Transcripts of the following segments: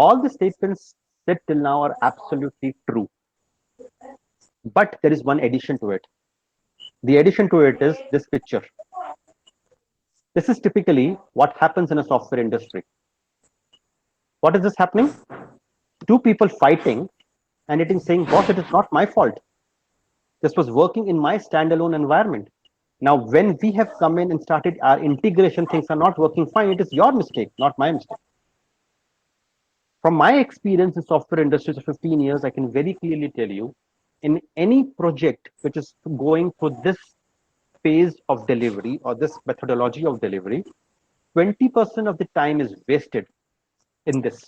All the statements said till now are absolutely true, but there is one addition to it. The addition to it is this picture. This is typically what happens in a software industry. What is this happening? Two people fighting, and it is saying, boss, it is not my fault. This was working in my standalone environment. Now, when we have come in and started our integration, things are not working fine. It is your mistake, not my mistake. From my experience in software industries of 15 years, I can very clearly tell you, in any project which is going through this phase of delivery or this methodology of delivery, 20% of the time is wasted in this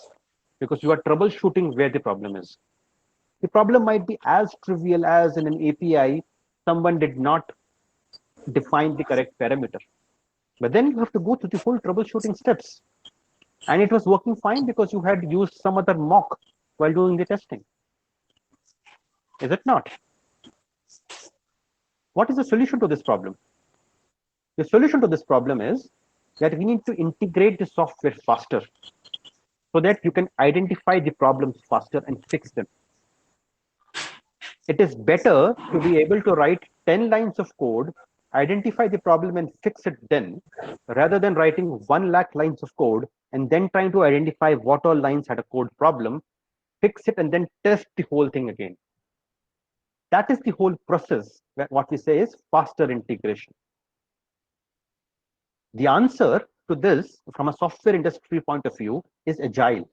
because you are troubleshooting where the problem is. The problem might be as trivial as in an API, someone did not define the correct parameter. But then you have to go through the whole troubleshooting steps. And it was working fine because you had used some other mock while doing the testing. Is it not? What is the solution to this problem? The solution to this problem is that we need to integrate the software faster so that you can identify the problems faster and fix them. It is better to be able to write 10 lines of code, identify the problem and fix it then, rather than writing 1 lakh lines of code and then trying to identify what all lines had a code problem, fix it, and then test the whole thing again. That is the whole process. What we say is faster integration. The answer to this, from a software industry point of view, is agile.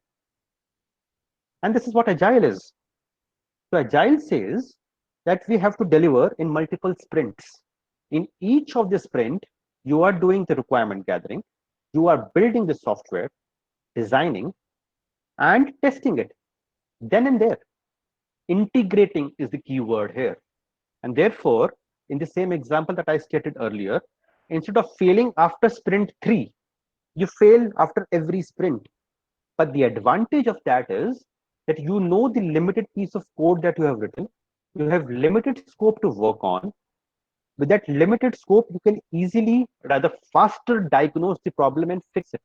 And this is what agile is. So agile says that we have to deliver in multiple sprints. In each of the sprint, you are doing the requirement gathering, you are building the software, designing, and testing it. Then and there, integrating is the key word here. And therefore, in the same example that I stated earlier, instead of failing after sprint 3, you fail after every sprint. But the advantage of that is that you know the limited piece of code that you have written, you have limited scope to work on. With that limited scope, you can easily, rather faster, diagnose the problem and fix it.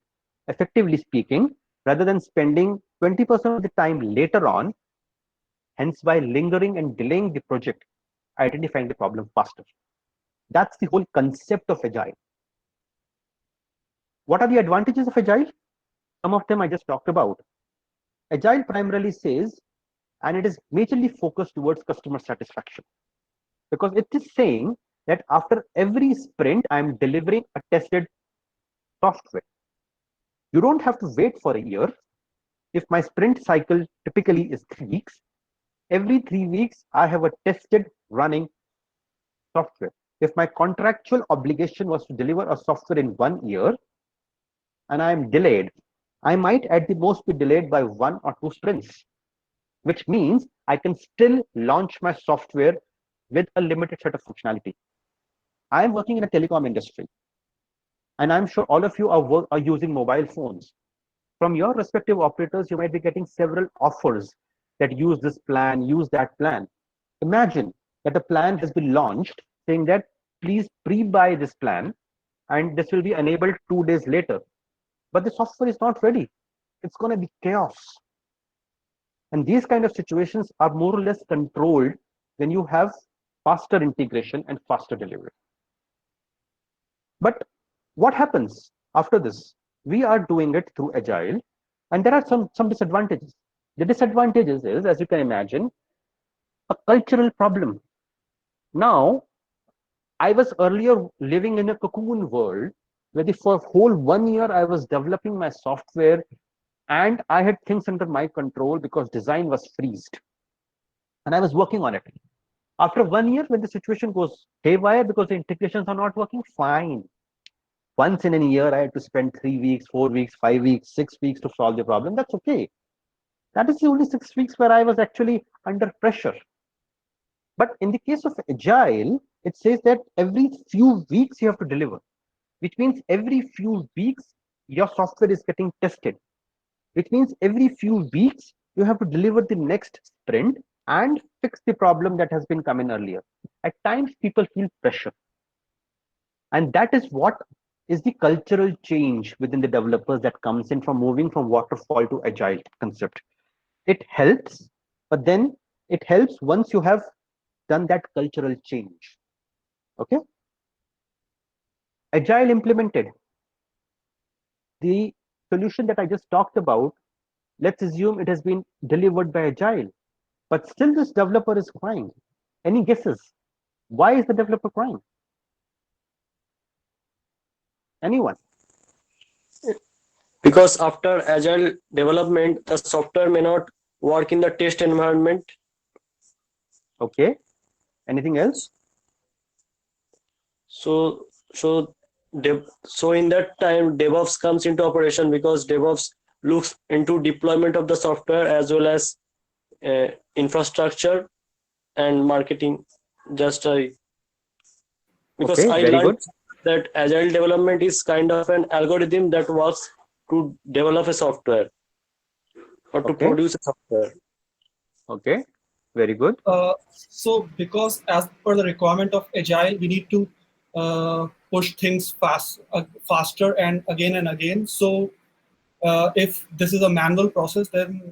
Effectively speaking, rather than spending 20% of the time later on, hence by lingering and delaying the project, identifying the problem faster. That's the whole concept of agile. What are the advantages of agile? Some of them I just talked about. Agile primarily says, and it is majorly focused towards customer satisfaction, because it is saying that after every sprint, I'm delivering a tested software. You don't have to wait for a year. If my sprint cycle typically is 3 weeks, every 3 weeks, I have a tested running software. If my contractual obligation was to deliver a software in 1 year and I am delayed, I might at the most be delayed by 1 or 2 sprints, which means I can still launch my software with a limited set of functionality. I am working in a telecom industry, and I'm sure all of you are using mobile phones. From your respective operators, you might be getting several offers that use this plan, use that plan. Imagine that a plan has been launched saying that please pre-buy this plan and this will be enabled 2 days later. But the software is not ready. It's going to be chaos. And these kind of situations are more or less controlled when you have faster integration and faster delivery. But what happens after this? We are doing it through agile, and there are some disadvantages. The disadvantages is, as you can imagine, a cultural problem. Now, I was earlier living in a cocoon world where for whole 1 year I was developing my software and I had things under my control because design was freezed and I was working on it. After 1 year, when the situation goes haywire because the integrations are not working, fine. Once in a year, I had to spend 3 weeks, 4 weeks, 5 weeks, 6 weeks to solve the problem. That's okay. That is the only 6 weeks where I was actually under pressure. But in the case of agile, it says that every few weeks you have to deliver, which means every few weeks your software is getting tested, which means every few weeks you have to deliver the next sprint and fix the problem that has been coming earlier. At times, people feel pressure. And that is what is the cultural change within the developers that comes in from moving from waterfall to agile concept. It helps, but then it helps once you have done that cultural change. Okay, agile implemented. The solution that I just talked about, let's assume it has been delivered by agile, but still this developer is crying. Any guesses? Why is the developer crying? Anyone? Because after agile development, the software may not work in the test environment. Okay. Anything else? So, so in that time, DevOps comes into operation because DevOps looks into deployment of the software as well as infrastructure and marketing. Just because Okay, I very learned good. that agile development is kind of an algorithm that works to develop a software or to Okay, produce a software. okay, very good. So because as per the requirement of agile, we need to push things faster and again. So if this is a manual process, then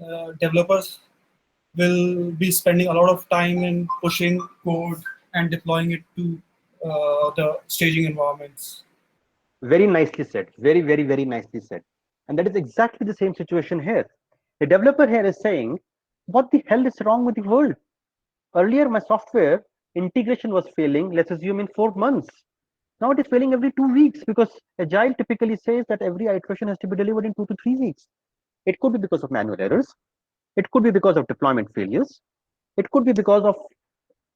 developers will be spending a lot of time in pushing code and deploying it to the staging environments. Very nicely said. Very, very, very nicely said. And that is exactly the same situation here. The developer here is saying, what the hell is wrong with the world? Earlier, my software integration was failing, let's assume in 4 months. Now it is failing every 2 weeks because Agile typically says that every iteration has to be delivered in 2 to 3 weeks. It could be because of manual errors. It could be because of deployment failures. It could be because of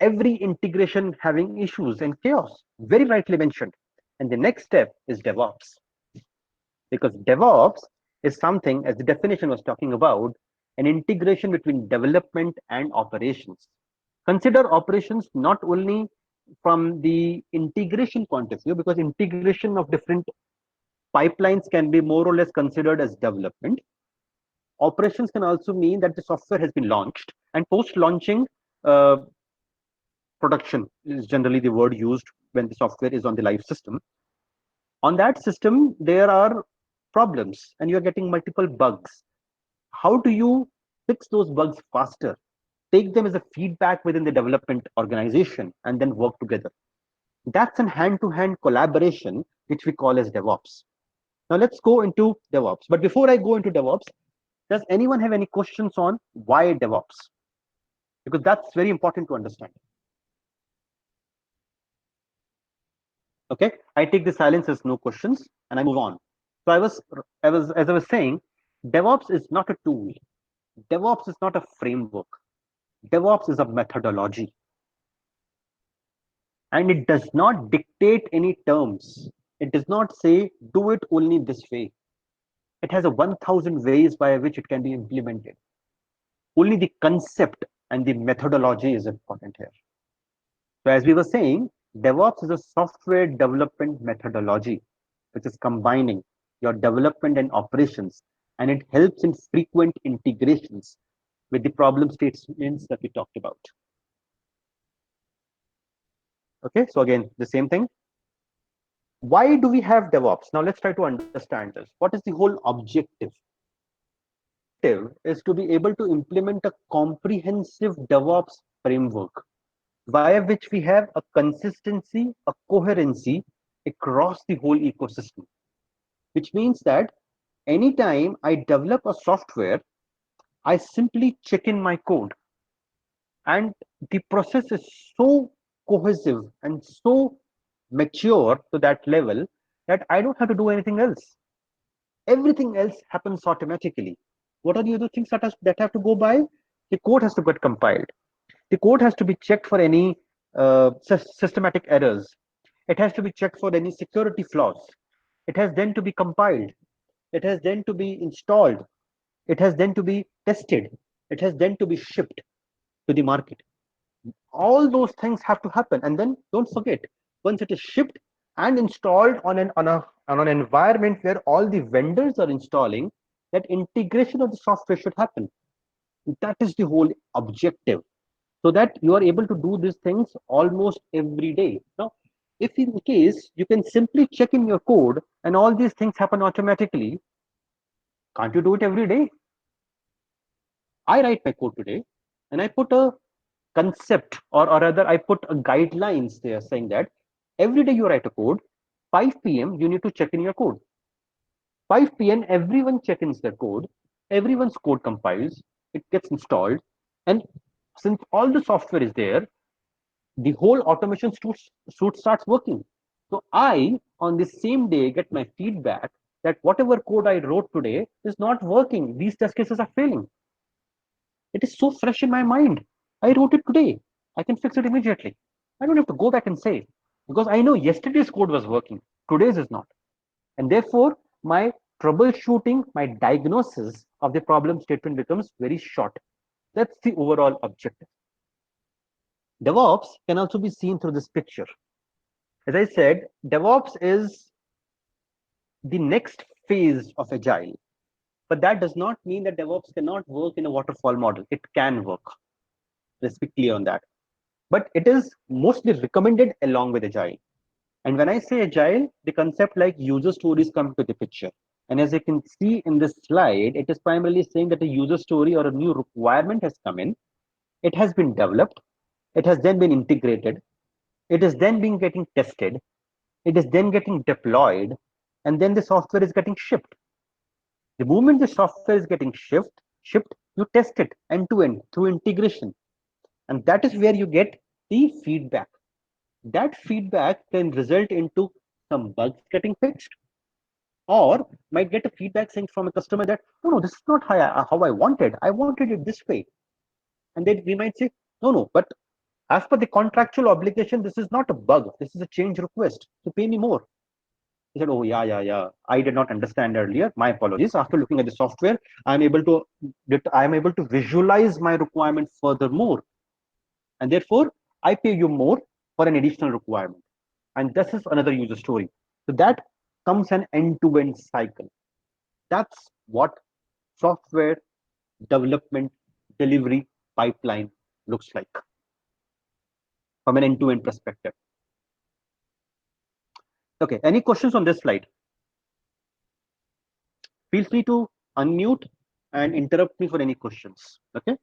every integration having issues and chaos. Very rightly mentioned. And the next step is DevOps. Because DevOps is something, as the definition was talking about, an integration between development and operations. Consider operations not only from the integration point of view, because integration of different pipelines can be more or less considered as development. Operations can also mean that the software has been launched, and post launching uh, production is generally the word used when the software is on the live system. On that system, there are problems and you're getting multiple bugs. How do you fix those bugs faster? Take them as a feedback within the development organization and then work together. That's an hand to hand collaboration, which we call as DevOps. Now let's go into DevOps. But before I go into DevOps, does anyone have any questions on why DevOps? Because that's very important to understand. Okay, I take the silence as no questions and I move on. So as I was saying, DevOps is not a tool. DevOps is not a framework. DevOps is a methodology, and it does not dictate any terms. It does not say do it only this way. It has a 1,000 ways by which it can be implemented. Only the concept and the methodology is important here. So as we were saying, DevOps is a software development methodology, which is combining your development and operations, and it helps in frequent integrations with the problem statements that we talked about. Okay, so again, the same thing. Why do we have DevOps? Now let's try to understand this. What is the whole objective? Is to be able to implement a comprehensive DevOps framework via which we have a consistency, a coherency across the whole ecosystem, which means that anytime I develop a software, I simply check in my code, and the process is so cohesive and so mature to that level that I don't have to do anything else. Everything else happens automatically. What are the other things that have to go by? The code has to get compiled. The code has to be checked for any systematic errors. It has to be checked for any security flaws. It has then to be compiled. It has then to be installed. It has then to be tested. It has then to be shipped to the market. All those things have to happen. And then don't forget, once it is shipped and installed on an environment where all the vendors are installing, that integration of the software should happen. That is the whole objective, so that you are able to do these things almost every day. Now, If in case you can simply check in your code and all these things happen automatically, can't you do it every day? I write my code today and I put a concept, or rather I put a guidelines there saying that every day you write a code, 5 p.m. you need to check in your code. 5 p.m. everyone check in their code, everyone's code compiles, it gets installed, and since all the software is there, the whole automation suite starts working. So I, on the same day, get my feedback that whatever code I wrote today is not working. These test cases are failing. It is so fresh in my mind. I wrote it today. I can fix it immediately. I don't have to go back and say, because I know yesterday's code was working, today's is not. And therefore, my troubleshooting, my diagnosis of the problem statement becomes very short. That's the overall objective. DevOps can also be seen through this picture. As I said, DevOps is the next phase of Agile, but that does not mean that DevOps cannot work in a waterfall model. It can work. Let's be clear on that. But it is mostly recommended along with Agile. And when I say Agile, the concept like user stories come to the picture. And as you can see in this slide, it is primarily saying that a user story or a new requirement has come in. It has been developed. It has then been integrated. It is then being getting tested. It is then getting deployed. And then the software is getting shipped. The moment the software is getting shipped, you test it end to end through integration. And that is where you get the feedback. That feedback can result into some bugs getting fixed, or might get a feedback saying from a customer that, no, this is not how I wanted. I wanted it this way. And then we might say, no, but as per the contractual obligation, this is not a bug. This is a change request. So pay me more. He said, oh, yeah. I did not understand earlier. My apologies. After looking at the software, I'm able to visualize my requirement furthermore. And therefore, I pay you more for an additional requirement. And this is another user story. So that comes an end-to-end cycle. That's what software development delivery pipeline looks like from an end-to-end perspective. Okay, any questions on this slide? Feel free to unmute and interrupt me for any questions. Okay.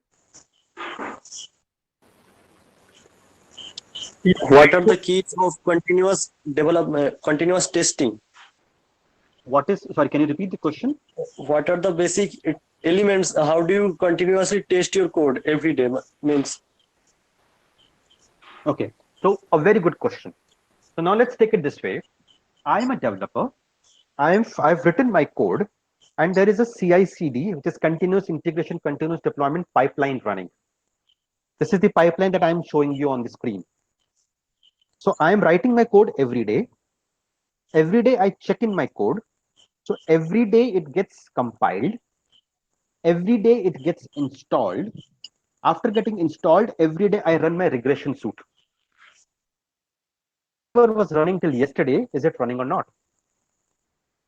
What are the keys of continuous development, continuous testing? What is, sorry, can you repeat the question? What are the basic elements? How do you continuously test your code every day? Means. Okay, so a very good question. So now let's take it this way. I'm a developer. I've written my code, and there is a CI/CD, which is continuous integration, continuous deployment pipeline running. This is the pipeline that I'm showing you on the screen. So I'm writing my code every day. Every day I check in my code. So every day it gets compiled. Every day it gets installed. After getting installed, every day I run my regression suite. Whatever was running till yesterday, is it running or not?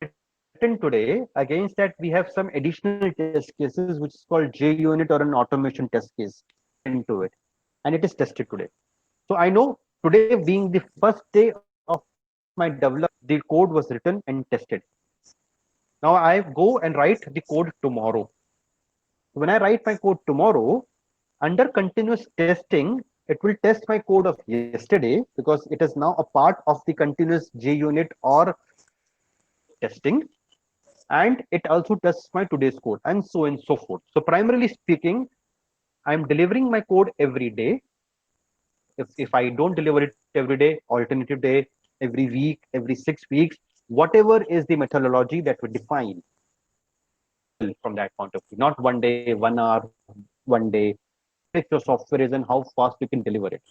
Written today, against that we have some additional test cases, which is called JUnit or an automation test case into it, and it is tested today. So I know today being the first day of my development, the code was written and tested. Now I go and write the code tomorrow. When I write my code tomorrow, under continuous testing, it will test my code of yesterday because it is now a part of the continuous JUnit or testing. And it also tests my today's code and so on and so forth. So primarily speaking, I'm delivering my code every day. If I don't deliver it every day, alternative day, every week, every 6 weeks, whatever is the methodology that we define from that point of view, not 1 day, 1 hour, 1 day, if your software is and how fast you can deliver it.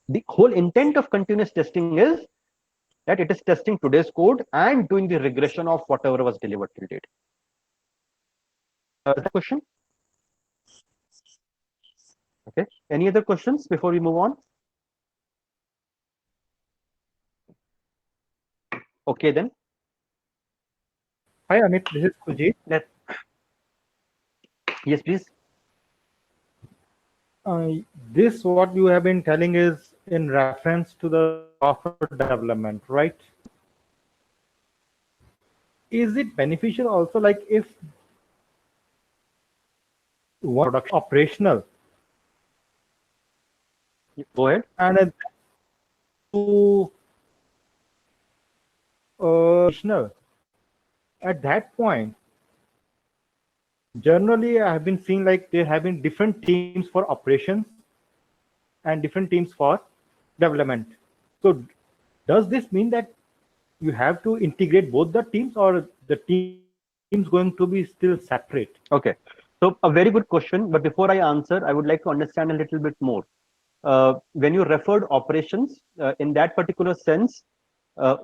The whole intent of continuous testing is that it is testing today's code and doing the regression of whatever was delivered till date. Is that a question? Okay. Any other questions before we move on? Okay, then. Hi, Amit. This is Kujit. Yes, please. This what you have been telling is in reference to the software development, right? Is it beneficial also, like if one production operational Go ahead. and to operational, at that point, generally I have been seeing like there have been different teams for operations and different teams for development. So does this mean that you have to integrate both the teams, or the teams going to be still separate? Okay. So a very good question. But before I answer, I would like to understand a little bit more. When you referred operations, in that particular sense, uh,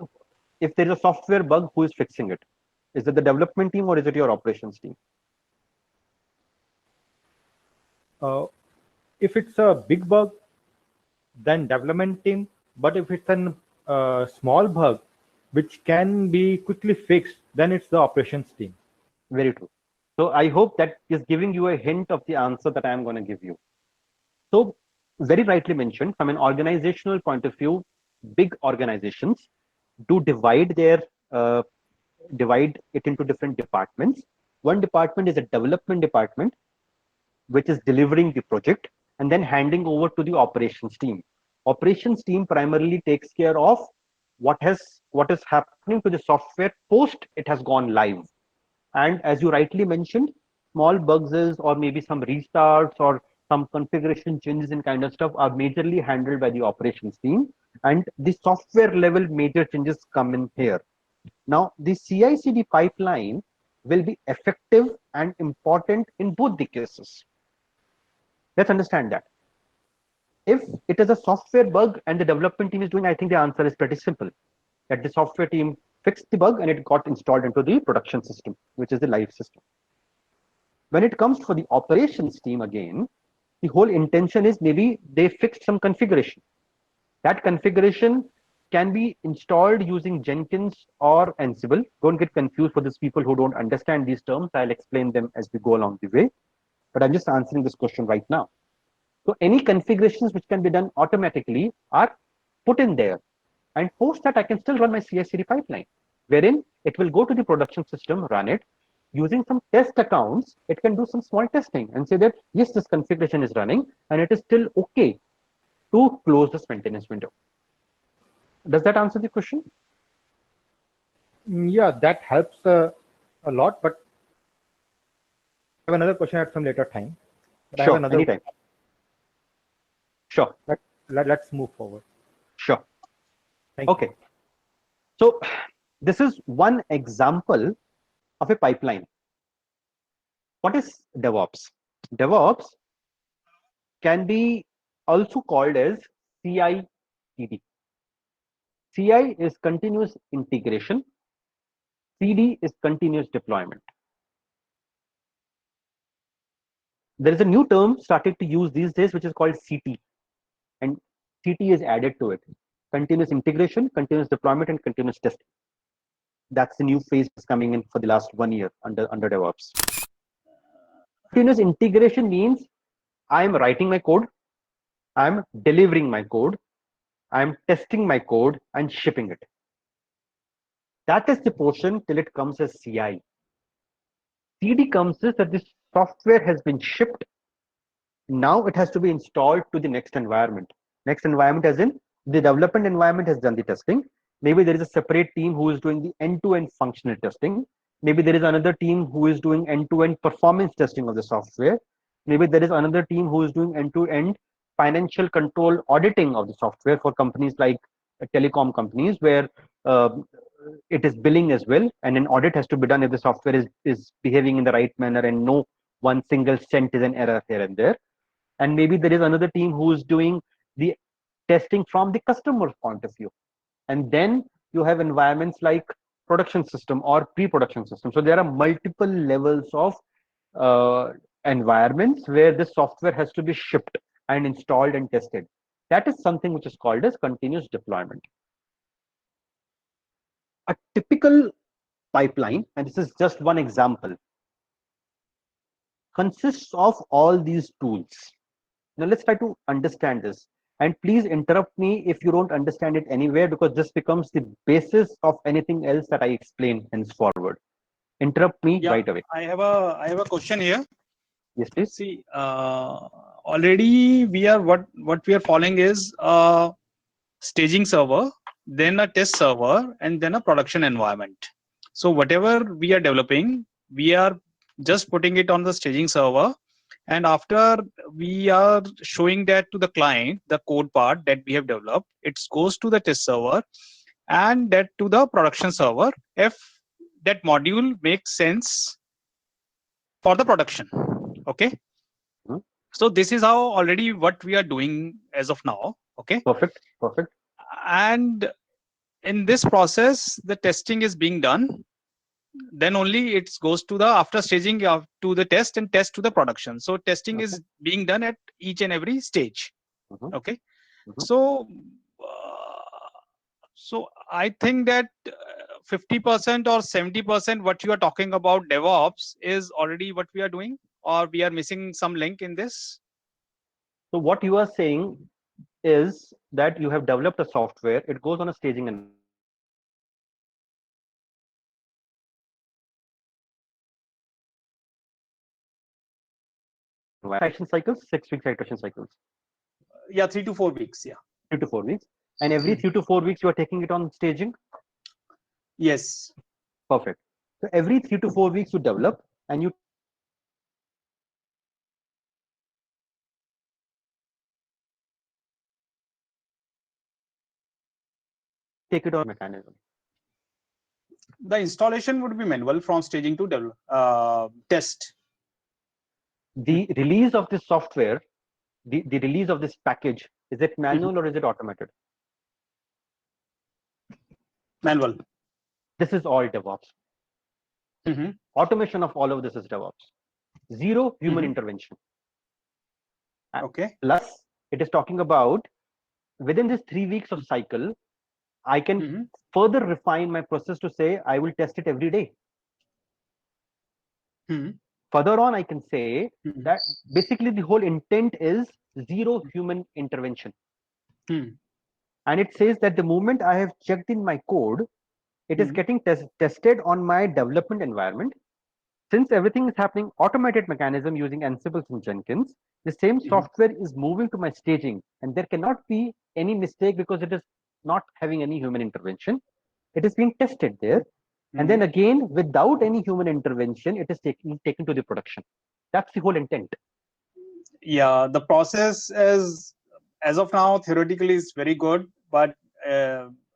if there is a software bug, who is fixing it? Is it the development team or is it your operations team? Uh, if it's a big bug, then development team. But if it's a small bug which can be quickly fixed, then it's the operations team. Very true. So I hope that is giving you a hint of the answer that I am going to give you. So very rightly mentioned, from an organizational point of view, big organizations do uh, divide it into different departments. One department is a development department, which is delivering the project and then handing over to the operations team. Operations team primarily takes care of what is happening to the software post it has gone live. And as you rightly mentioned, small bugs or maybe some restarts or some configuration changes and kind of stuff are majorly handled by the operations team. And the software level major changes come in here. Now, the CI/CD pipeline will be effective and important in both the cases. Let's understand that. If it is a software bug and the development team is doing, I think the answer is pretty simple. That the software team fixed the bug and it got installed into the production system, which is the live system. When it comes for the operations team again, the whole intention is maybe they fixed some configuration. That configuration can be installed using Jenkins or Ansible. Don't get confused for these people who don't understand these terms. I'll explain them as we go along the way. But I'm just answering this question right now. So any configurations which can be done automatically are put in there. And post that, I can still run my CI/CD pipeline, wherein it will go to the production system, run it. Using some test accounts, it can do some small testing and say that, yes, this configuration is running and it is still okay to close this maintenance window. Does that answer the question? Yeah, that helps a lot. But I have another question at some later time. But I have Sure, another. anytime. Sure. Let's move forward. Sure. Thank Okay. So this is one example of a pipeline. What is DevOps? DevOps can be also called as CI/CD. CI is continuous integration. CD is continuous deployment. There is a new term started to use these days, which is called CT, and CT is added to it: continuous integration, continuous deployment, and continuous testing. That's the new phase coming in for the last 1 year under DevOps. Continuous integration means I'm writing my code, I'm delivering my code, I'm testing my code and shipping it. That is the portion till it comes as CI. CD comes as that this software has been shipped. Now it has to be installed to the next environment. Next environment as in the development environment has done the testing. Maybe there is a separate team who is doing the end-to-end functional testing. Maybe there is another team who is doing end-to-end performance testing of the software. Maybe there is another team who is doing end-to-end financial control auditing of the software for companies like telecom companies, where uh, it is billing as well, and an audit has to be done if the software is behaving in the right manner and no one single cent is an error here and there. And maybe there is another team who is doing the testing from the customer's point of view. And then you have environments like production system or pre-production system. So there are multiple levels of uh, environments where the software has to be shipped and installed and tested. That is something which is called as continuous deployment. A typical pipeline, and this is just one example, consists of all these tools. Now let's try to understand this. And please interrupt me if you don't understand it anywhere, because this becomes the basis of anything else that I explain henceforward. Interrupt me Yeah, right away. I have a question here. Yes, please. See, already we are what we are following is a staging server, then a test server, and then a production environment. So whatever we are developing, we are just putting it on the staging server, and after we are showing that to the client, the code part that we have developed, it goes to the test server, and that to the production server if that module makes sense for the production. Okay. Mhm. So this is how already what we are doing as of now. Okay. Perfect. Perfect. And in this process, the testing is being done. Then only it goes to the after staging to the test and test to the production. So testing Okay. is being done at each and every stage. Mhm. Okay. Mhm. So so I think that 50% or 70% what you are talking about DevOps is already what we are doing, or we are missing some link in this. So what you are saying is that you have developed a software, it goes on a staging environment. Iteration cycles, 6 week iteration cycles, Yeah, 3 to 4 weeks. Yeah. 3 to 4 weeks. And every 3 to 4 weeks, you are taking it on staging. Yes. Perfect. So every 3 to 4 weeks, you develop and you take it on mechanism. The installation would be manual from staging to develop, test. The release of this software, the release of this package, is it manual or is it automated? Manual. This is all DevOps. Mm-hmm. Automation of all of this is DevOps. Zero human Mhm. intervention. Okay. Plus, it is talking about within this 3 weeks of cycle, I can Mhm. further refine my process to say I will test it every day. Mhm. Further on, I can say Mhm. that basically the whole intent is zero human intervention. Mhm. And it says that the moment I have checked in my code, it is Mhm. getting tested on my development environment. Since everything is happening automated mechanism using Ansible and Jenkins, the same software is moving to my staging, and there cannot be any mistake because it is not having any human intervention. It is being tested there, and then again, without any human intervention, it is taken to the production. That's the whole intent. Yeah, the process is as of now theoretically is very good, but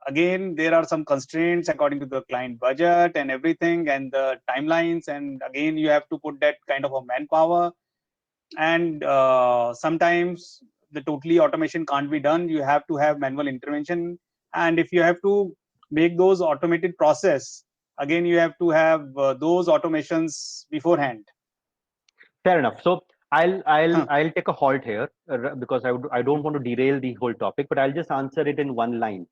again there are some constraints according to the client budget and everything and the timelines, and again you have to put that kind of a manpower, and sometimes the totally automation can't be done. You have to have manual intervention, and if you have to make those automated process, again you have to have those automations beforehand. Fair enough. So Huh. I'll take a halt here because I don't want to derail the whole topic, but I'll just answer it in one line.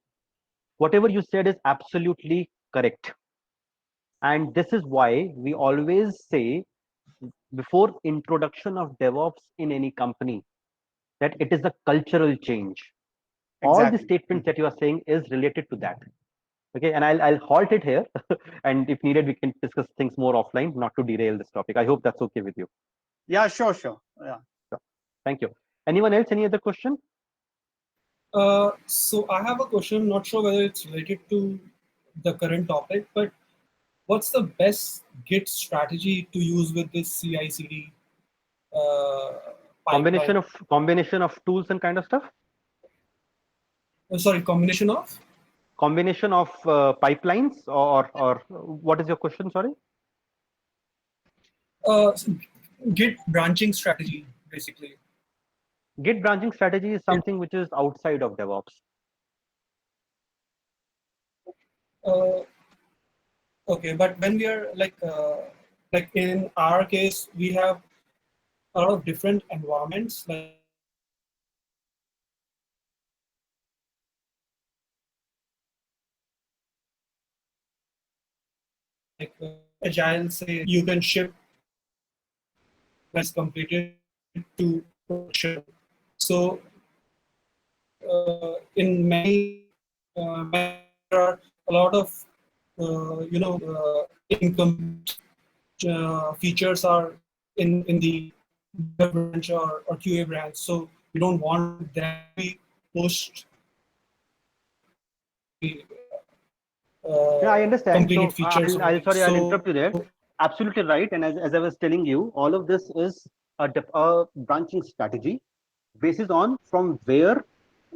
Whatever you said is absolutely correct, and this is why we always say before introduction of DevOps in any company that it is a cultural change. All the Exactly. statements that you are saying is related to that. Okay, and I'll halt it here, and if needed, we can discuss things more offline, not to derail this topic. I hope that's okay with you. Yeah, sure. Yeah. Thank you. Anyone else? Any other question? So I have a question. Not sure whether it's related to the current topic, but what's the best Git strategy to use with this CI/CD pipeline? Combination of tools and kind of stuff. Sorry, combination of Combination of pipelines, or what is your question? Sorry. uh, Git branching strategy, basically. Git branching strategy is something which is outside of DevOps. Uh, okay, but when we are like in our case, we have a lot of different environments. Like Agile, say you can ship when it's completed to production. So in many there are a lot of incomplete features are in the dev branch or QA branch. So we don't want them to be pushed Yeah, I understand. completed So features over I'll there. sorry, I'll So interrupt you there. Absolutely right. And as I was telling you, all of this is a branching strategy basis on from where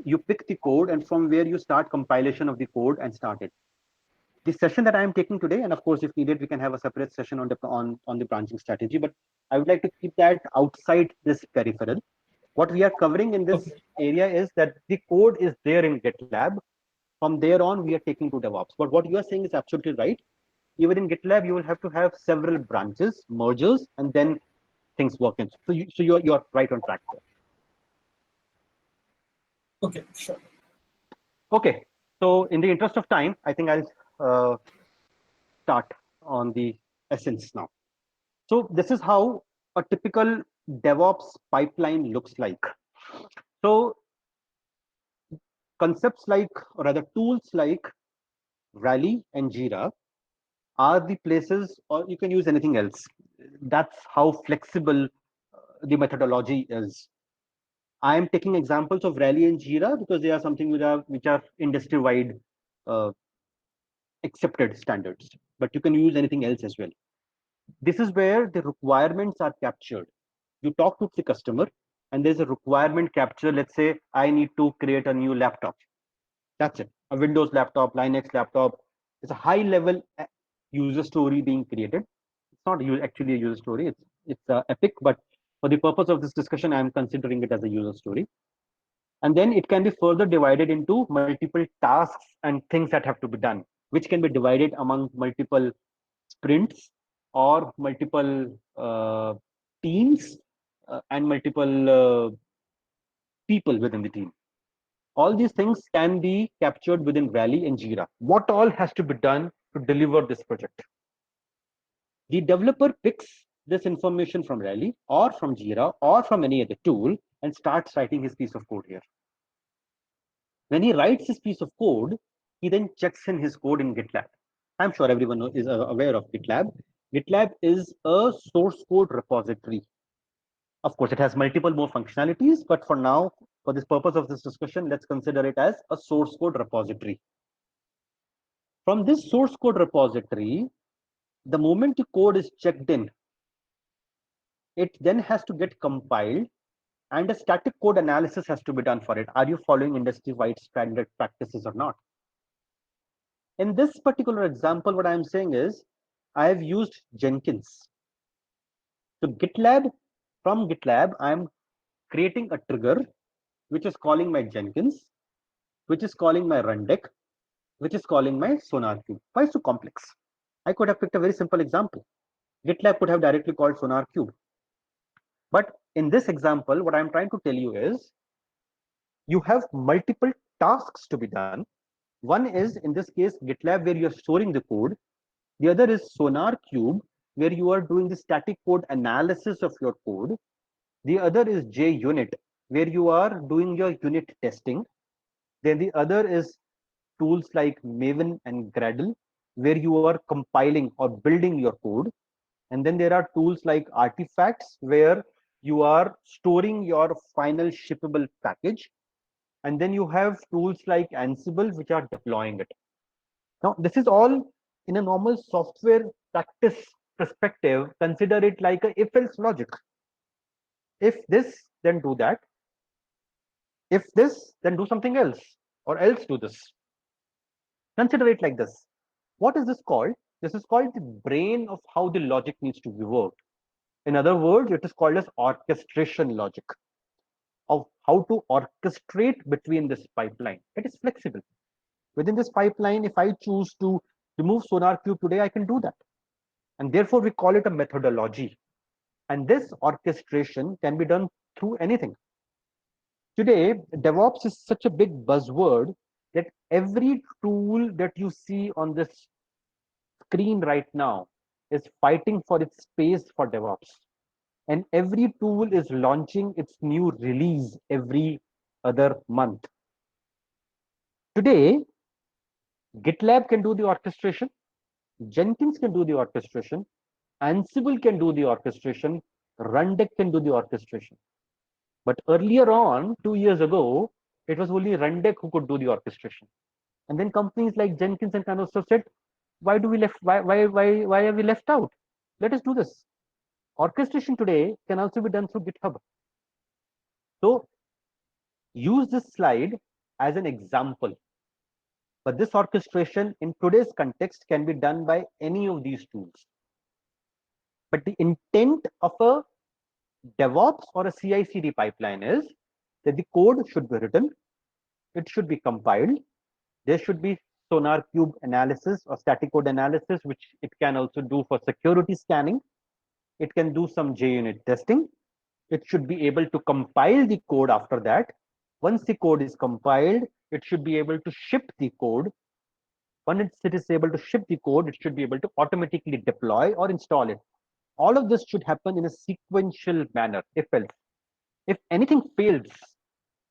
you pick the code and from where you start compilation of the code and start it. The session that I am taking today, and of course, if needed, we can have a separate session on the branching strategy. But I would like to keep that outside this peripheral. What we are covering in this okay. area is that the code is there in GitLab. From there on, we are taking to DevOps. But what you are saying is absolutely right. Even in GitLab, you will have to have several branches, mergers, and then things work in. So you're right on track there. Okay, sure. Okay. So in the interest of time, I think I'll start on the essence now. So this is how a typical DevOps pipeline looks like. So concepts like, or rather tools like Rally and Jira are the places, or you can use anything else. That's how flexible the methodology is. I am taking examples of Rally and Jira because they are something which are industry-wide uh, accepted standards. But you can use anything else as well. This is where the requirements are captured. You talk to the customer, and there's a requirement capture. Let's say I need to create a new laptop. That's it. A Windows laptop, Linux laptop. It's a high-level user story being created. It's not actually a user story. It's epic, but for the purpose of this discussion, I'm considering it as a user story. And then it can be further divided into multiple tasks and things that have to be done, which can be divided among multiple sprints or multiple teams and multiple people within the team. All these things can be captured within Rally and Jira. What all has to be done to deliver this project? The developer picks this information from Rally or from Jira or from any other tool and starts writing his piece of code here. When he writes his piece of code, he then checks in his code in GitLab. I'm sure everyone is aware of GitLab. GitLab is a source code repository. Of course, it has multiple more functionalities, but for now, for this purpose of this discussion, let's consider it as a source code repository. From this source code repository, the moment the code is checked in, it then has to get compiled and a static code analysis has to be done for it. Are you following industry-wide standard practices or not? In this particular example, what I'm saying is I have used Jenkins. So GitLab, from GitLab, I'm creating a trigger which is calling my Jenkins, which is calling my Rundeck, which is calling my SonarQube. Why is it so complex? I could have picked a very simple example. GitLab could have directly called SonarQube. But in this example, what I'm trying to tell you is you have multiple tasks to be done. One is, in this case, GitLab, where you're storing the code. The other is SonarQube, where you are doing the static code analysis of your code. The other is JUnit, where you are doing your unit testing. Then the other is tools like Maven and Gradle, where you are compiling or building your code. And then there are tools like Artifacts, where you are storing your final shippable package. And then you have tools like Ansible, which are deploying it. Now, this is all in a normal software practice perspective. Consider it like a if-else logic. If this, then do that. If this, then do something else, or else do this. Consider it like this. What is this called? This is called the brain of how the logic needs to be worked. In other words, it is called as orchestration logic of how to orchestrate between this pipeline. It is flexible. Within this pipeline, if I choose to remove SonarQube today, I can do that. And therefore, we call it a methodology. And this orchestration can be done through anything. Today, DevOps is such a big buzzword that every tool that you see on this screen right now is fighting for its space for DevOps. And every tool is launching its new release every other month. Today, GitLab can do the orchestration, Jenkins can do the orchestration, Ansible can do the orchestration, Rundeck can do the orchestration. But earlier on, 2 years ago, it was only Rundeck who could do the orchestration. And then companies like Jenkins and Canosso said, why are we left out? Let us do this. Orchestration today can also be done through GitHub. So use this slide as an example. But this orchestration in today's context can be done by any of these tools. But the intent of a DevOps or a CI/CD pipeline is that the code should be written, it should be compiled, there should be SonarQube analysis or static code analysis, which it can also do for security scanning. It can do some JUnit testing. It should be able to compile the code after that. Once the code is compiled, it should be able to ship the code. Once it is able to ship the code, it should be able to automatically deploy or install it. All of this should happen in a sequential manner, if else. If anything fails,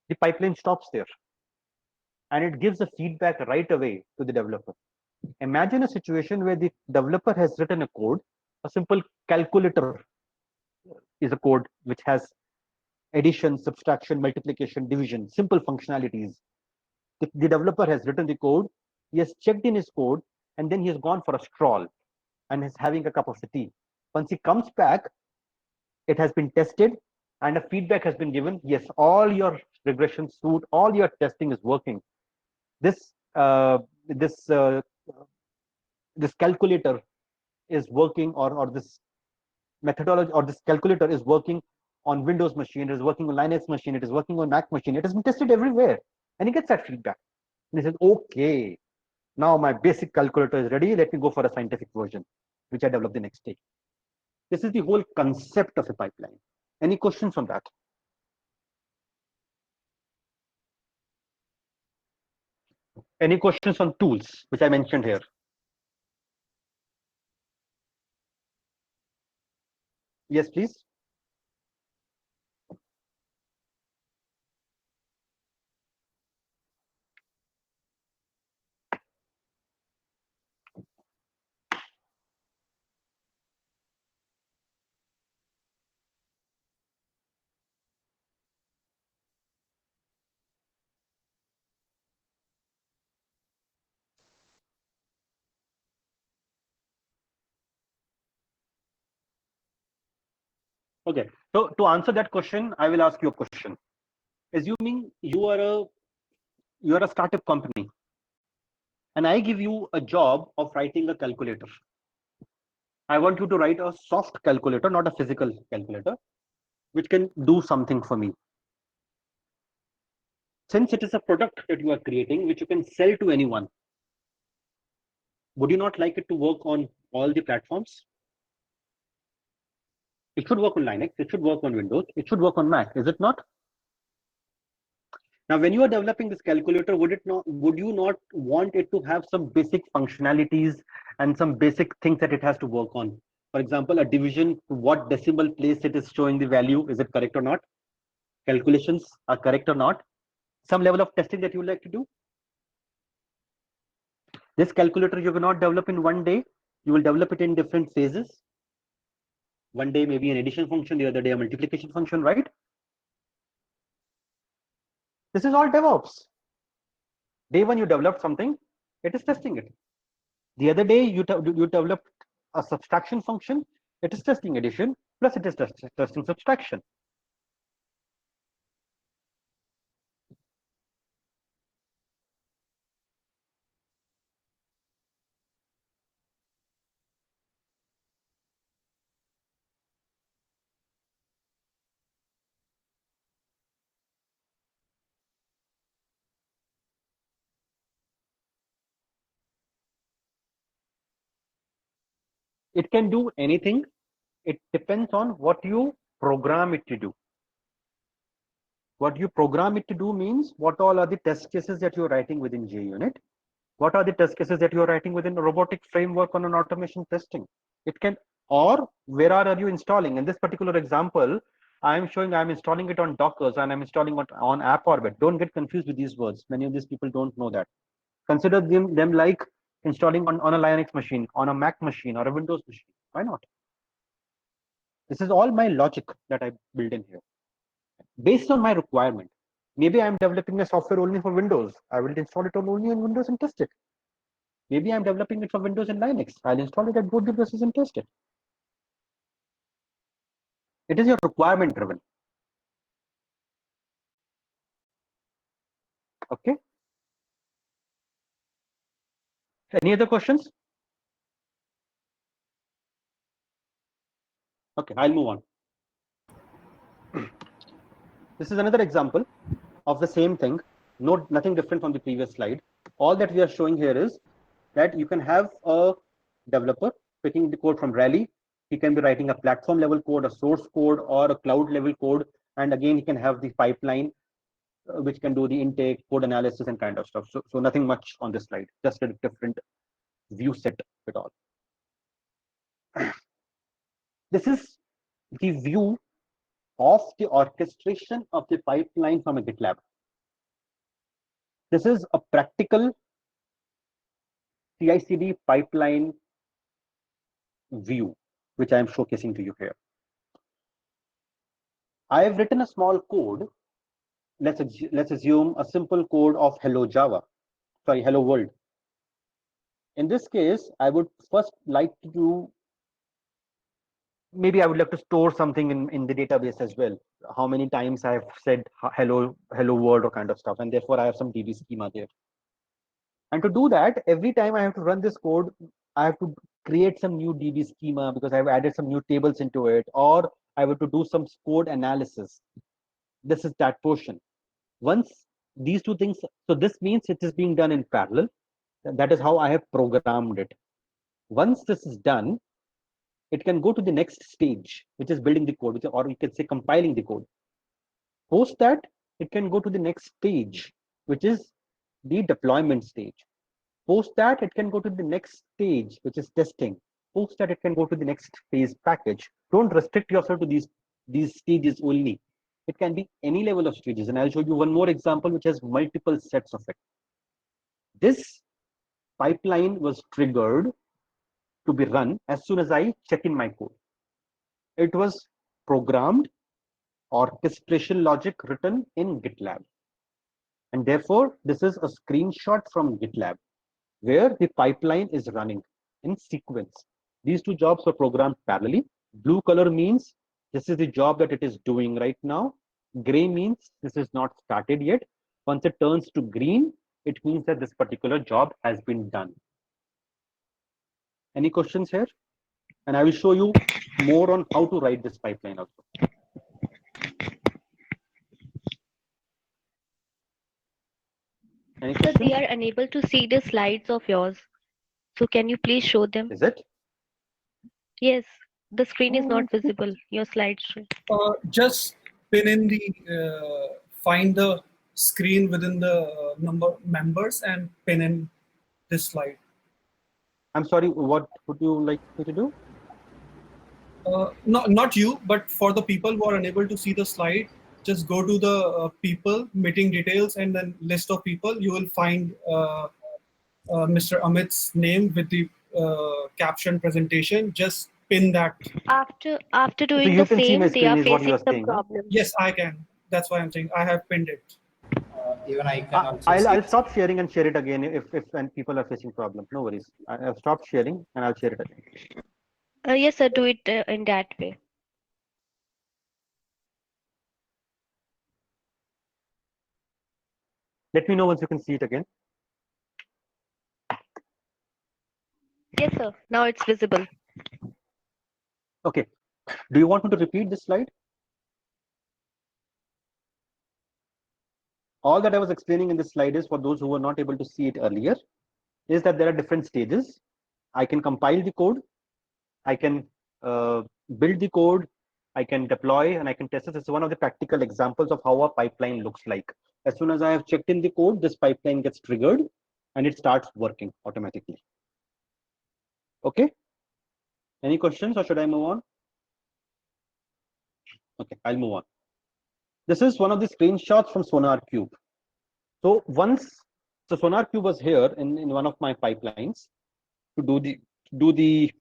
the pipeline stops there and it gives the feedback right away to the developer. Imagine a situation where the developer has written a code, a simple calculator is a code which has addition, subtraction, multiplication, division, simple functionalities. The developer has written the code, he has checked in his code, and then he has gone for a stroll and is having a cup of tea. Once he comes back, it has been tested and a feedback has been given. Yes, all your regression suite, all your testing is working. This this this calculator is working, or this methodology or this calculator is working on Windows machine, it is working on Linux machine, it is working on Mac machine. It has been tested everywhere, and he gets that feedback. And he says, "Okay, now my basic calculator is ready. Let me go for a scientific version, which I developed the next day." This is the whole concept of a pipeline. Any questions on that? Any questions on tools, which I mentioned here? Yes, please. Okay. So to answer that question, I will ask you a question. Assuming you are a startup company, and I give you a job of writing a calculator. I want you to write a soft calculator, not a physical calculator, which can do something for me. Since it is a product that you are creating, which you can sell to anyone, would you not like it to work on all the platforms? It should work on Linux, it should work on Windows, it should work on Mac, is it not? Now, when you are developing this calculator, would you not want it to have some basic functionalities and some basic things that it has to work on? For example, a division, what decimal place it is showing the value, is it correct or not? Calculations are correct or not? Some level of testing that you would like to do. This calculator you cannot develop in one day. You will develop it in different phases. One day maybe an addition function, the other day a multiplication function, right? This is all DevOps. Day one you developed something, it is testing it. The other day you developed a subtraction function, it is testing addition, plus it is testing subtraction. It can do anything. It depends on what you program it to do. What you program it to do means what all are the test cases that you're writing within JUnit? What are the test cases that you're writing within a robotic framework on an automation testing? It can, or where are you installing? In this particular example, I'm showing I'm installing it on Dockers and I'm installing it on AppOrbit. Don't get confused with these words. Many of these people don't know that. Consider them like installing on a Linux machine, on a Mac machine, or a Windows machine. Why not? This is all my logic that I build in here based on my requirement. Maybe I'm developing a software only for Windows. I will install it only on Windows and test it. Maybe I'm developing it for Windows and Linux. I'll install it at both devices and test it. It is your requirement driven. Okay. Any other questions? Okay, I'll move on. This is another example of the same thing. Nothing different from the previous slide. All that we are showing here is that you can have a developer picking the code from Rally. He can be writing a platform level code, a source code, or a cloud level code. And again, he can have the pipeline, which can do the intake, code analysis, and kind of stuff. So nothing much on this slide, just a different view set of it all. This is the view of the orchestration of the pipeline from a GitLab. This is a practical CI/CD pipeline view, which I am showcasing to you here. I have written a small code. Let's assume a simple code of hello Java, sorry, hello world. In this case, I would first like to do, maybe I would like to store something in the database as well. How many times I have said hello world or kind of stuff, and therefore I have some DB schema there. And to do that, every time I have to run this code, I have to create some new DB schema because I've added some new tables into it, or I have to do some code analysis. This is that portion. Once these two things, so this means it is being done in parallel. That is how I have programmed it. Once this is done, it can go to the next stage, which is building the code, or you can say compiling the code. Post that, it can go to the next stage, which is the deployment stage. Post that, it can go to the next stage, which is testing. Post that, it can go to the next phase package. Don't restrict yourself to these stages only. It can be any level of stages. And I'll show you one more example, which has multiple sets of it. This pipeline was triggered to be run as soon as I check in my code. It was programmed orchestration logic written in GitLab. And therefore, this is a screenshot from GitLab where the pipeline is running in sequence. These two jobs were programmed parallelly. Blue color means this is the job that it is doing right now. Gray means this is not started yet. Once it turns to green, it means that this particular job has been done. Any questions here? And I will show you more on how to write this pipeline also. Any So questions? they are unable to see the slides of yours. So can you please show them? Is it? Yes, the screen is not visible. Your slideshow. Just pin in the find the screen within the number members and pin in this slide. I'm sorry, what would you like me to do? Not you, but for the people who are unable to see the slide, just go to the people, meeting details, and then list of people. You will find Mr. Amit's name with the caption presentation. Just pin that. After doing you the can see my same, they are screen is what you facing are some saying, huh? problems. Yes, I can. That's why I'm saying I have pinned it. Even I can also I'll see. stop sharing and share it again if when people are facing problems. No worries. I've stopped sharing and I'll share it again. Yes, sir, do it in that way. Let me know once you can see it again. Yes, sir. Now it's visible. Okay. Do you want me to repeat this slide? All that I was explaining in this slide is for those who were not able to see it earlier, is that there are different stages. I can compile the code. I can build the code. I can deploy and I can test it. This is one of the practical examples of how a pipeline looks like. As soon as I have checked in the code, this pipeline gets triggered and it starts working automatically. Okay. Any questions or should I move on? Okay, I'll move on. This is one of the screenshots from SonarQube. So SonarQube was here in one of my pipelines to do the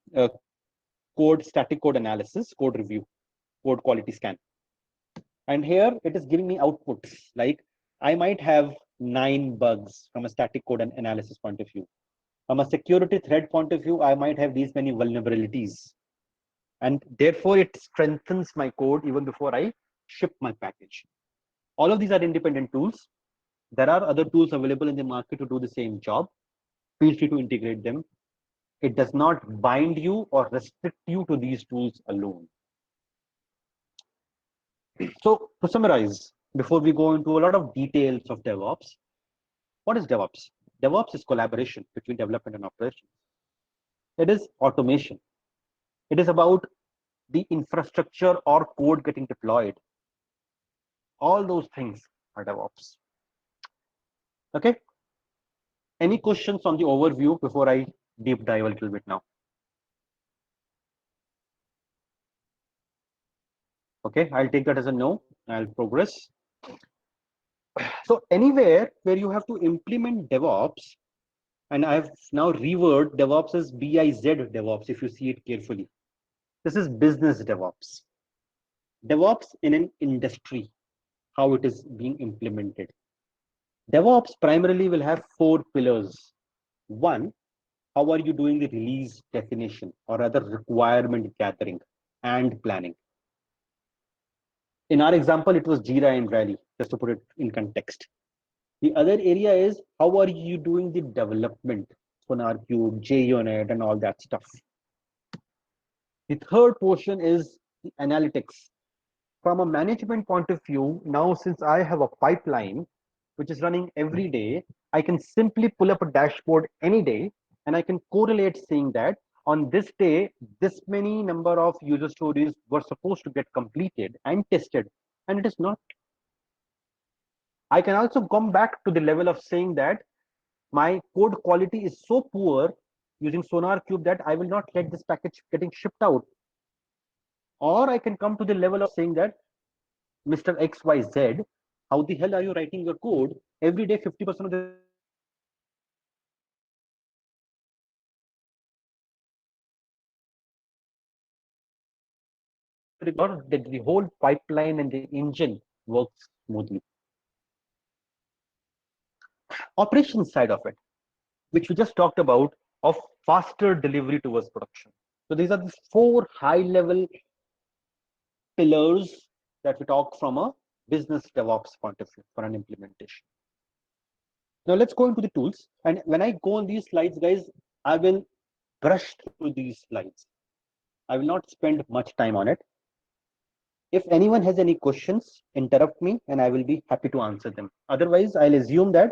static code analysis, code review, code quality scan. And here it is giving me outputs like I might have 9 bugs from a static code analysis point of view. From a security threat point of view, I might have these many vulnerabilities. And therefore, it strengthens my code even before I ship my package. All of these are independent tools. There are other tools available in the market to do the same job. Feel free to integrate them. It does not bind you or restrict you to these tools alone. So to summarize, before we go into a lot of details of DevOps, what is DevOps? DevOps is collaboration between development and operations. It is automation. It is about the infrastructure or code getting deployed. All those things are DevOps. Okay. Any questions on the overview before I deep dive a little bit now? Okay, I'll take that as a no. I'll progress. So anywhere where you have to implement DevOps, and I've now reworded DevOps as BIZ DevOps, if you see it carefully. This is business DevOps. DevOps in an industry, how it is being implemented. DevOps primarily will have 4 pillars. One, how are you doing the release definition or other requirement gathering and planning? In our example, it was Jira and Rally, just to put it in context. The other area is how are you doing the development, SonarQube, JUnit, and all that stuff. The third portion is the analytics. From a management point of view, now since I have a pipeline which is running every day, I can simply pull up a dashboard any day and I can correlate saying that on this day, this many number of user stories were supposed to get completed and tested, and it is not. I can also come back to the level of saying that my code quality is so poor using SonarQube that I will not let this package getting shipped out. Or I can come to the level of saying that Mr. XYZ, how the hell are you writing your code? Every day, 50% of the regard that the whole pipeline and the engine works smoothly. Operations side of it, which we just talked about, of faster delivery towards production. So these are the 4 high-level pillars that we talk from a business DevOps point of view for an implementation. Now let's go into the tools. And when I go on these slides, guys, I will brush through these slides. I will not spend much time on it. If anyone has any questions, interrupt me and I will be happy to answer them. Otherwise, I'll assume that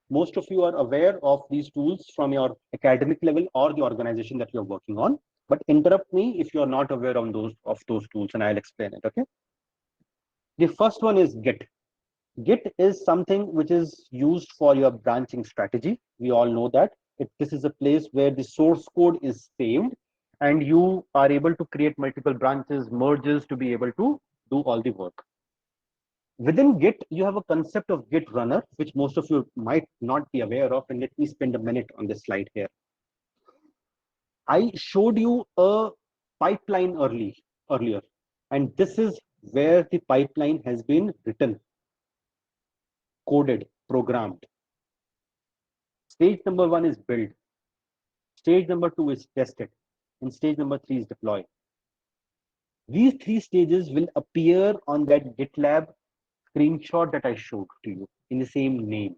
most of you are aware of these tools from your academic level or the organization that you're working on. But interrupt me if you're not aware of those tools, and I'll explain it. Okay. The first one is Git. Git is something which is used for your branching strategy. We all know that this is a place where the source code is saved and you are able to create multiple branches, merges to be able to do all the work. Within Git, you have a concept of Git runner, which most of you might not be aware of. And let me spend a minute on this slide here. I showed you a pipeline earlier, and this is where the pipeline has been written, coded, programmed. Stage number 1 is build. Stage number 2 is tested. And stage number 3 is deploy. These 3 stages will appear on that GitLab screenshot that I showed to you in the same name.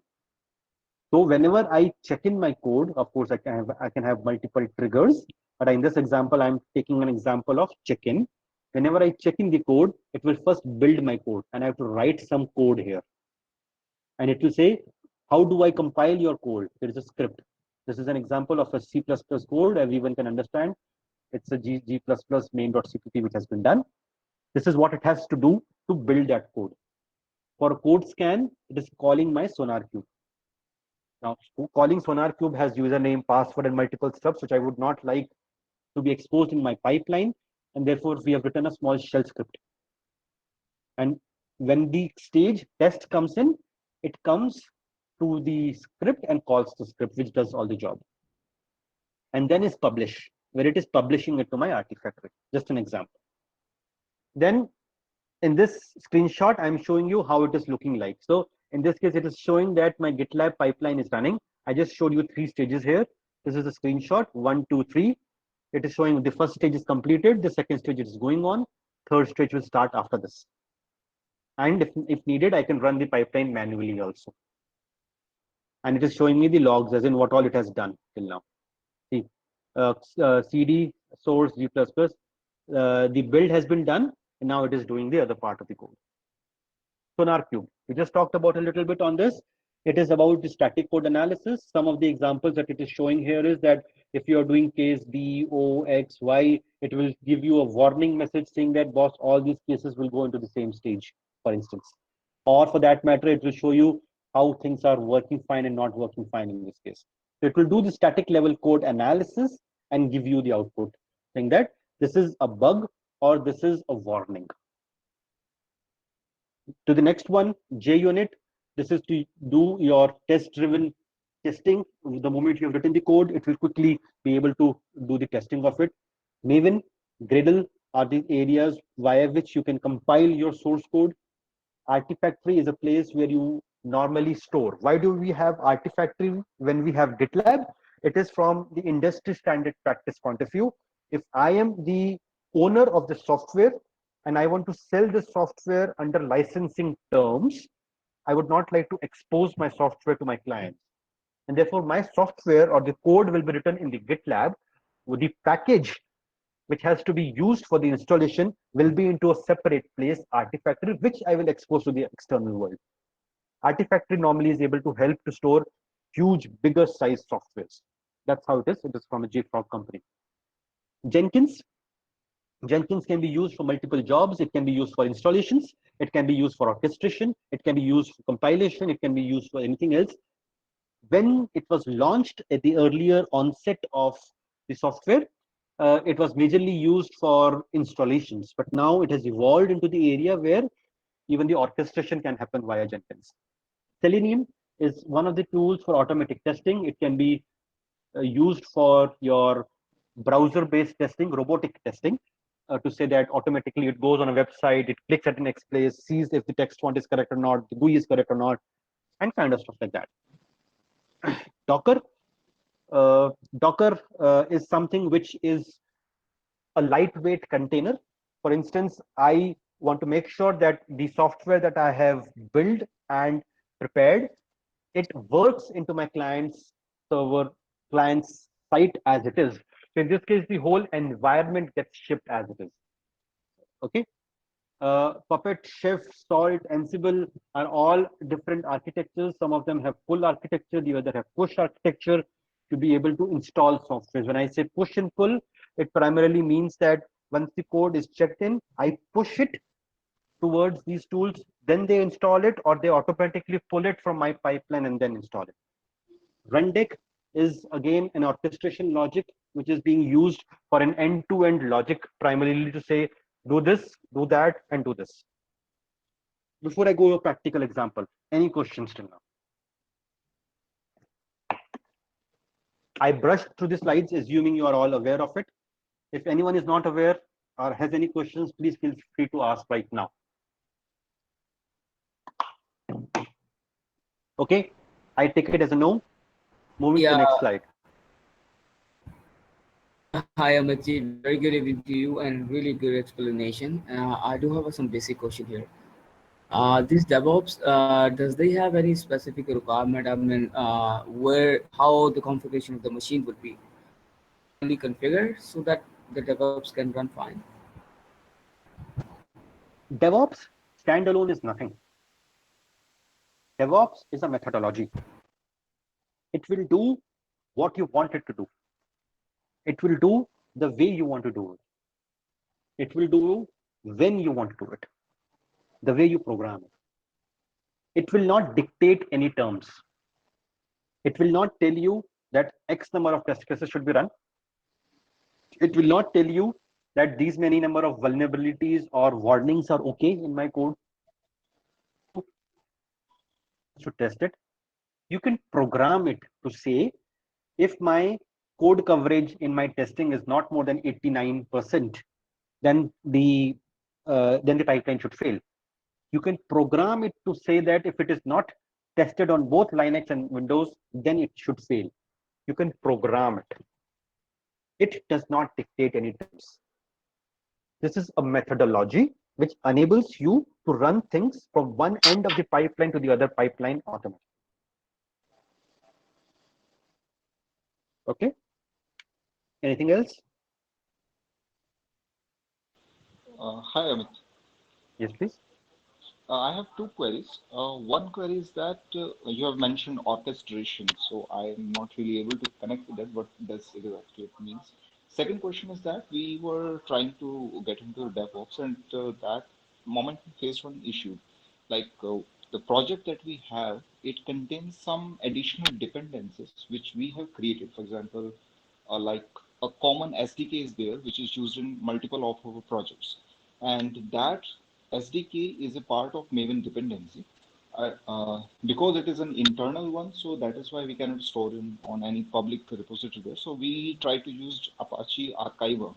So whenever I check in my code, of course, I can have multiple triggers. But in this example, I'm taking an example of check-in. Whenever I check in the code, it will first build my code, and I have to write some code here. And it will say, how do I compile your code? There is a script. This is an example of a C++ code. Everyone can understand. It's a G++ main.cpp which has been done. This is what it has to do to build that code. For a code scan, it is calling my SonarQube. Now, calling SonarQube has username, password, and multiple steps, which I would not like to be exposed in my pipeline. And therefore, we have written a small shell script. And when the stage test comes in, it comes to the script and calls the script, which does all the job. And then is publish, where it is publishing it to my Artifactory. Just an example. Then in this screenshot, I'm showing you how it is looking like. So in this case, it is showing that my GitLab pipeline is running. I just showed you 3 stages here. This is a screenshot, 1, 2, 3. It is showing the first stage is completed, the second stage is going on, third stage will start after this. And if needed, I can run the pipeline manually also. And it is showing me the logs, as in what all it has done till now. See, CD source G++, the build has been done, and now it is doing the other part of the code. SonarQube, we just talked about a little bit on this. It is about the static code analysis. Some of the examples that it is showing here is that if you are doing case D, O, X, Y, it will give you a warning message saying that, boss, all these cases will go into the same stage, for instance. Or for that matter, it will show you how things are working fine and not working fine in this case. So it will do the static level code analysis and give you the output saying that this is a bug or this is a warning. To the next one, JUnit. This is to do your test-driven testing. The moment you have written the code, it will quickly be able to do the testing of it. Maven, Gradle are the areas via which you can compile your source code. Artifactory is a place where you normally store. Why do we have Artifactory when we have GitLab? It is from the industry standard practice point of view. If I am the owner of the software and I want to sell the software under licensing terms, I would not like to expose my software to my clients. And therefore, my software or the code will be written in the GitLab with the package which has to be used for the installation will be into a separate place, Artifactory, which I will expose to the external world. Artifactory normally is able to help to store huge, bigger size softwares. That's how it is. It is from a JFrog company. Jenkins. Jenkins can be used for multiple jobs. It can be used for installations. It can be used for orchestration. It can be used for compilation. It can be used for anything else. When it was launched at the earlier onset of the software, it was majorly used for installations, but now it has evolved into the area where even the orchestration can happen via Jenkins. Selenium is one of the tools for automatic testing. It can be used for your browser-based testing, robotic testing, to say that automatically it goes on a website, it clicks at the next place, sees if the text font is correct or not, the GUI is correct or not, and kind of stuff like that. Docker. Docker is something which is a lightweight container. For instance, I want to make sure that the software that I have built and prepared, it works into my client's server, client's site as it is. So in this case, the whole environment gets shipped as it is. Okay. Puppet, Chef, Salt, Ansible are all different architectures. Some of them have pull architecture, the other have push architecture to be able to install software. When I say push and pull, it primarily means that once the code is checked in, I push it towards these tools, then they install it, or they automatically pull it from my pipeline and then install it. Rundeck is again an orchestration logic which is being used for an end-to-end logic, primarily to say, do this, do that, and do this. Before I go to a practical example, any questions till now? I brushed through the slides, assuming you are all aware of it. If anyone is not aware or has any questions, please feel free to ask right now. Okay, I take it as a no. Moving to the next slide. Hi, Amitji. Very good evening to you and really good explanation. I do have some basic question here. This DevOps, does they have any specific requirement? I mean, how the configuration of the machine would be only configured so that the DevOps can run fine? DevOps standalone is nothing. DevOps is a methodology. It will do what you want it to do. It will do the way you want to do it. It will do when you want to do it, the way you program it. It will not dictate any terms. It will not tell you that X number of test cases should be run. It will not tell you that these many number of vulnerabilities or warnings are okay in my code. to test it, you can program it to say, if my code coverage in my testing is not more than 89%, then the pipeline should fail. You can program it to say that if it is not tested on both Linux and Windows, then it should fail. You can program it. It does not dictate any terms. This is a methodology which enables you to run things from one end of the pipeline to the other pipeline automatically. Okay. Anything else? Hi, Amit. Yes, please. I have two queries. One query is that you have mentioned orchestration, so I'm not really able to connect with that. What does it exactly means? Second question is that we were trying to get into DevOps, and that moment we faced one issue. Like the project that we have, it contains some additional dependencies which we have created. For example, like a common SDK is there, which is used in multiple of our projects, and that SDK is a part of Maven dependency. Because it is an internal one, so that is why we cannot store it on any public repository there. So we try to use Apache Archiver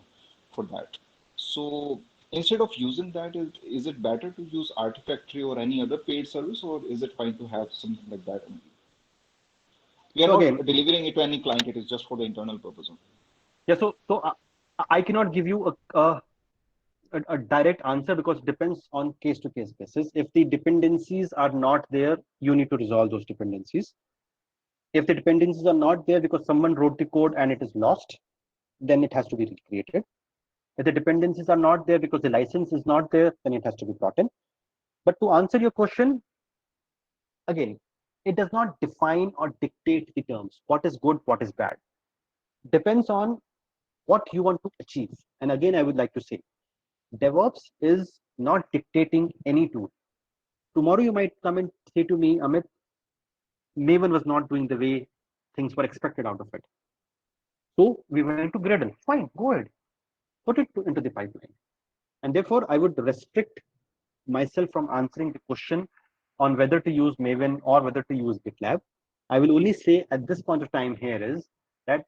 for that. So instead of using that, is it better to use Artifactory or any other paid service, or is it fine to have something like that only? We are So not again, delivering it to any client, it is just for the internal purpose only. yeah, so I cannot give you a direct answer because it depends on case to case basis. If the dependencies are not there, you need to resolve those dependencies. If the dependencies are not there because someone wrote the code and it is lost, then it has to be recreated. If the dependencies are not there because the license is not there, then it has to be brought in. But to answer your question, again, it does not define or dictate the terms. What is good, what is bad. Depends on what you want to achieve. And again, I would like to say, DevOps is not dictating any tool. Tomorrow you might come and say to me, Amit, Maven was not doing the way things were expected out of it. So we went to Gradle. Fine, go ahead. Put it into the pipeline. And therefore, I would restrict myself from answering the question on whether to use Maven or whether to use GitLab. I will only say at this point of time here is that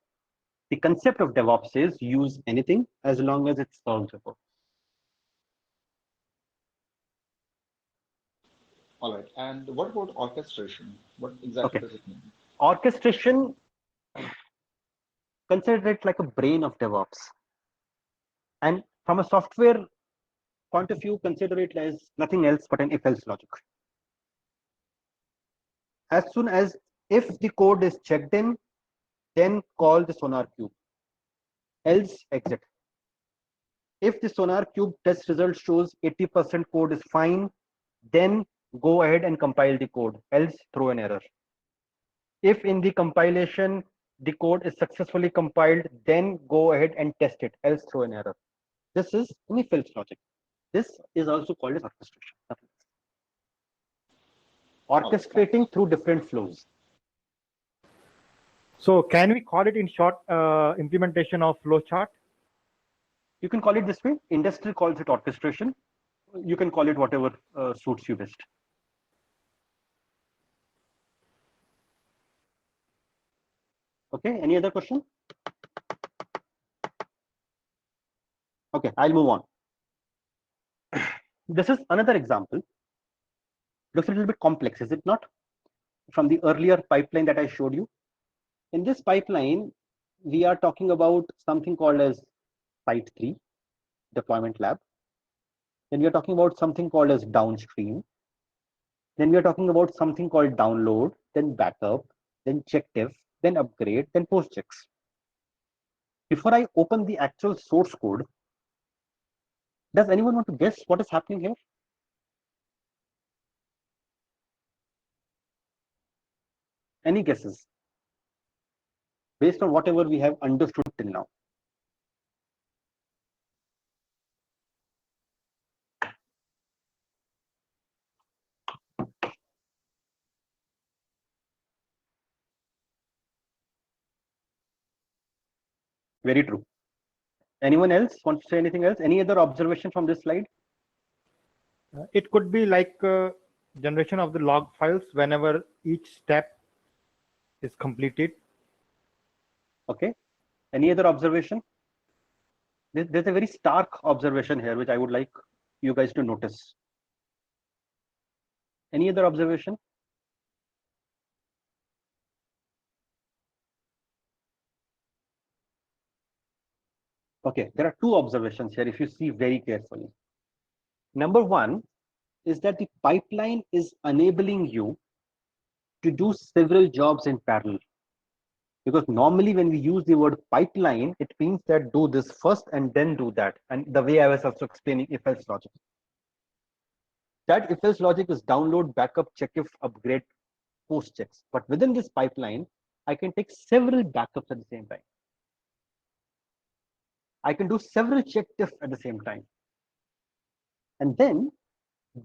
the concept of DevOps is use anything as long as it solves your purpose. All right. And what about orchestration? What exactly does it mean? Orchestration, consider it like a brain of DevOps. And from a software point of view, consider it as nothing else but an if-else logic. As soon as if the code is checked in, then call the Sonar Cube, else exit. If the Sonar Cube test result shows 80% code is fine, then go ahead and compile the code, else throw an error. If in the compilation the code is successfully compiled, then go ahead and test it, else throw an error. This is an if-else logic. This is also called as orchestration. Orchestrating through different flows. So can we call it in short implementation of flowchart? You can call it this way. Industry calls it orchestration. You can call it whatever suits you best. Okay, any other question? Okay, I'll move on. This is another example. Looks a little bit complex, is it not? From the earlier pipeline that I showed you. In this pipeline, we are talking about something called as Site 3, deployment lab. Then we are talking about something called as downstream. Then we are talking about something called download, then backup, then check diff, then upgrade, then post checks. Before I open the actual source code, does anyone want to guess what is happening here? Any guesses? Based on whatever we have understood till now. Very true. Anyone else want to say anything else? Any other observation from this slide? It could be like generation of the log files whenever each step is completed. Okay. Any other observation? There's a very stark observation here, which I would like you guys to notice. Any other observation? Okay, there are two observations here if you see very carefully. Number one is that the pipeline is enabling you to do several jobs in parallel. Because normally when we use the word pipeline, it means that do this first and then do that. And the way I was also explaining if-else logic. That if-else logic is download, backup, check if, upgrade, post checks. But within this pipeline, I can take several backups at the same time. I can do several check if at the same time. And then,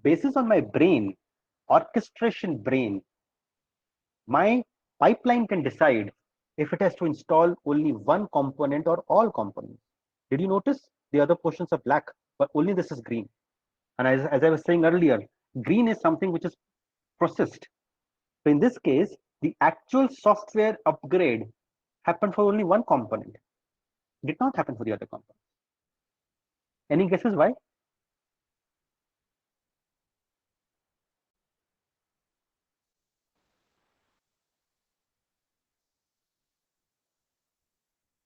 basis on my brain, orchestration brain, my pipeline can decide if it has to install only one component or all components. Did you notice the other portions are black, but only this is green? And as I was saying earlier, green is something which is processed. So in this case, the actual software upgrade happened for only one component. It did not happen for the other components. Any guesses why?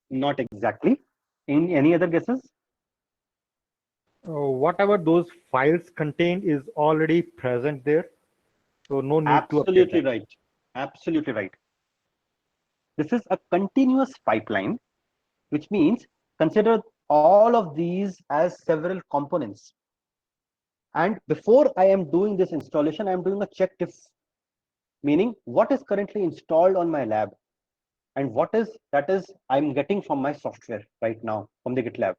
Not exactly. Any other guesses? Whatever those files contain is already present there, so no need to update Absolutely that. right. Absolutely right. This is a continuous pipeline, which means consider all of these as several components. And before I am doing this installation, I am doing a check if, meaning what is currently installed on my lab and what is that is I'm getting from my software right now from the GitLab.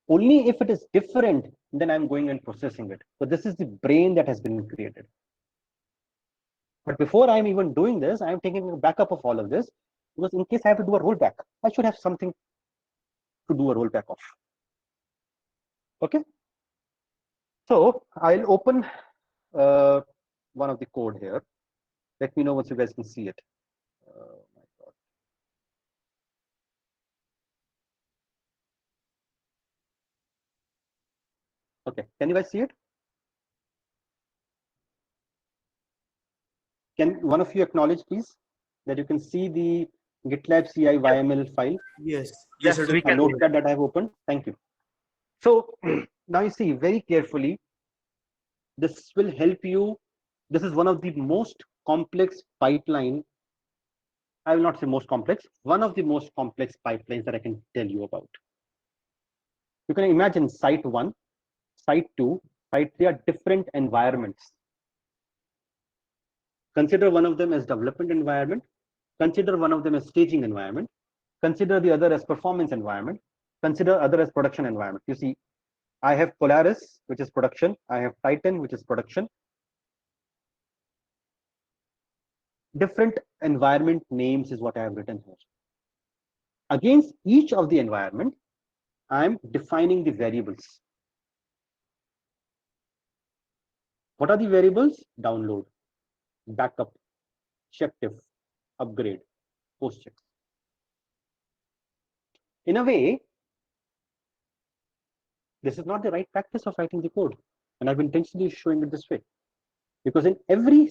Only if it is different, then I'm going and processing it. So this is the brain that has been created. But before I'm even doing this, I'm taking a backup of all of this, because in case I have to do a rollback, I should have something to do a rollback of. Okay. So I'll open one of the code here. Let me know once you guys can see it. My God. Okay, can you guys see it? Can one of you acknowledge, please, that you can see the GitLab CI YML file? Yes. Yes, Yes, we A can. notepad that I've opened. Thank you. So now you see very carefully, this will help you. This is one of the most complex pipeline. I will not say most complex, one of the most complex pipelines that I can tell you about. You can imagine site 1, site 2, site 3 are different environments. Consider one of them as development environment, consider one of them as staging environment, consider the other as performance environment, consider other as production environment. You see, I have Polaris, which is production. I have Titan, which is production. Different environment names is what I have written here. Against each of the environment, I'm defining the variables. What are the variables? Download, backup, check if, upgrade, post checks. In a way, this is not the right practice of writing the code, and I've intentionally showing it this way, because in every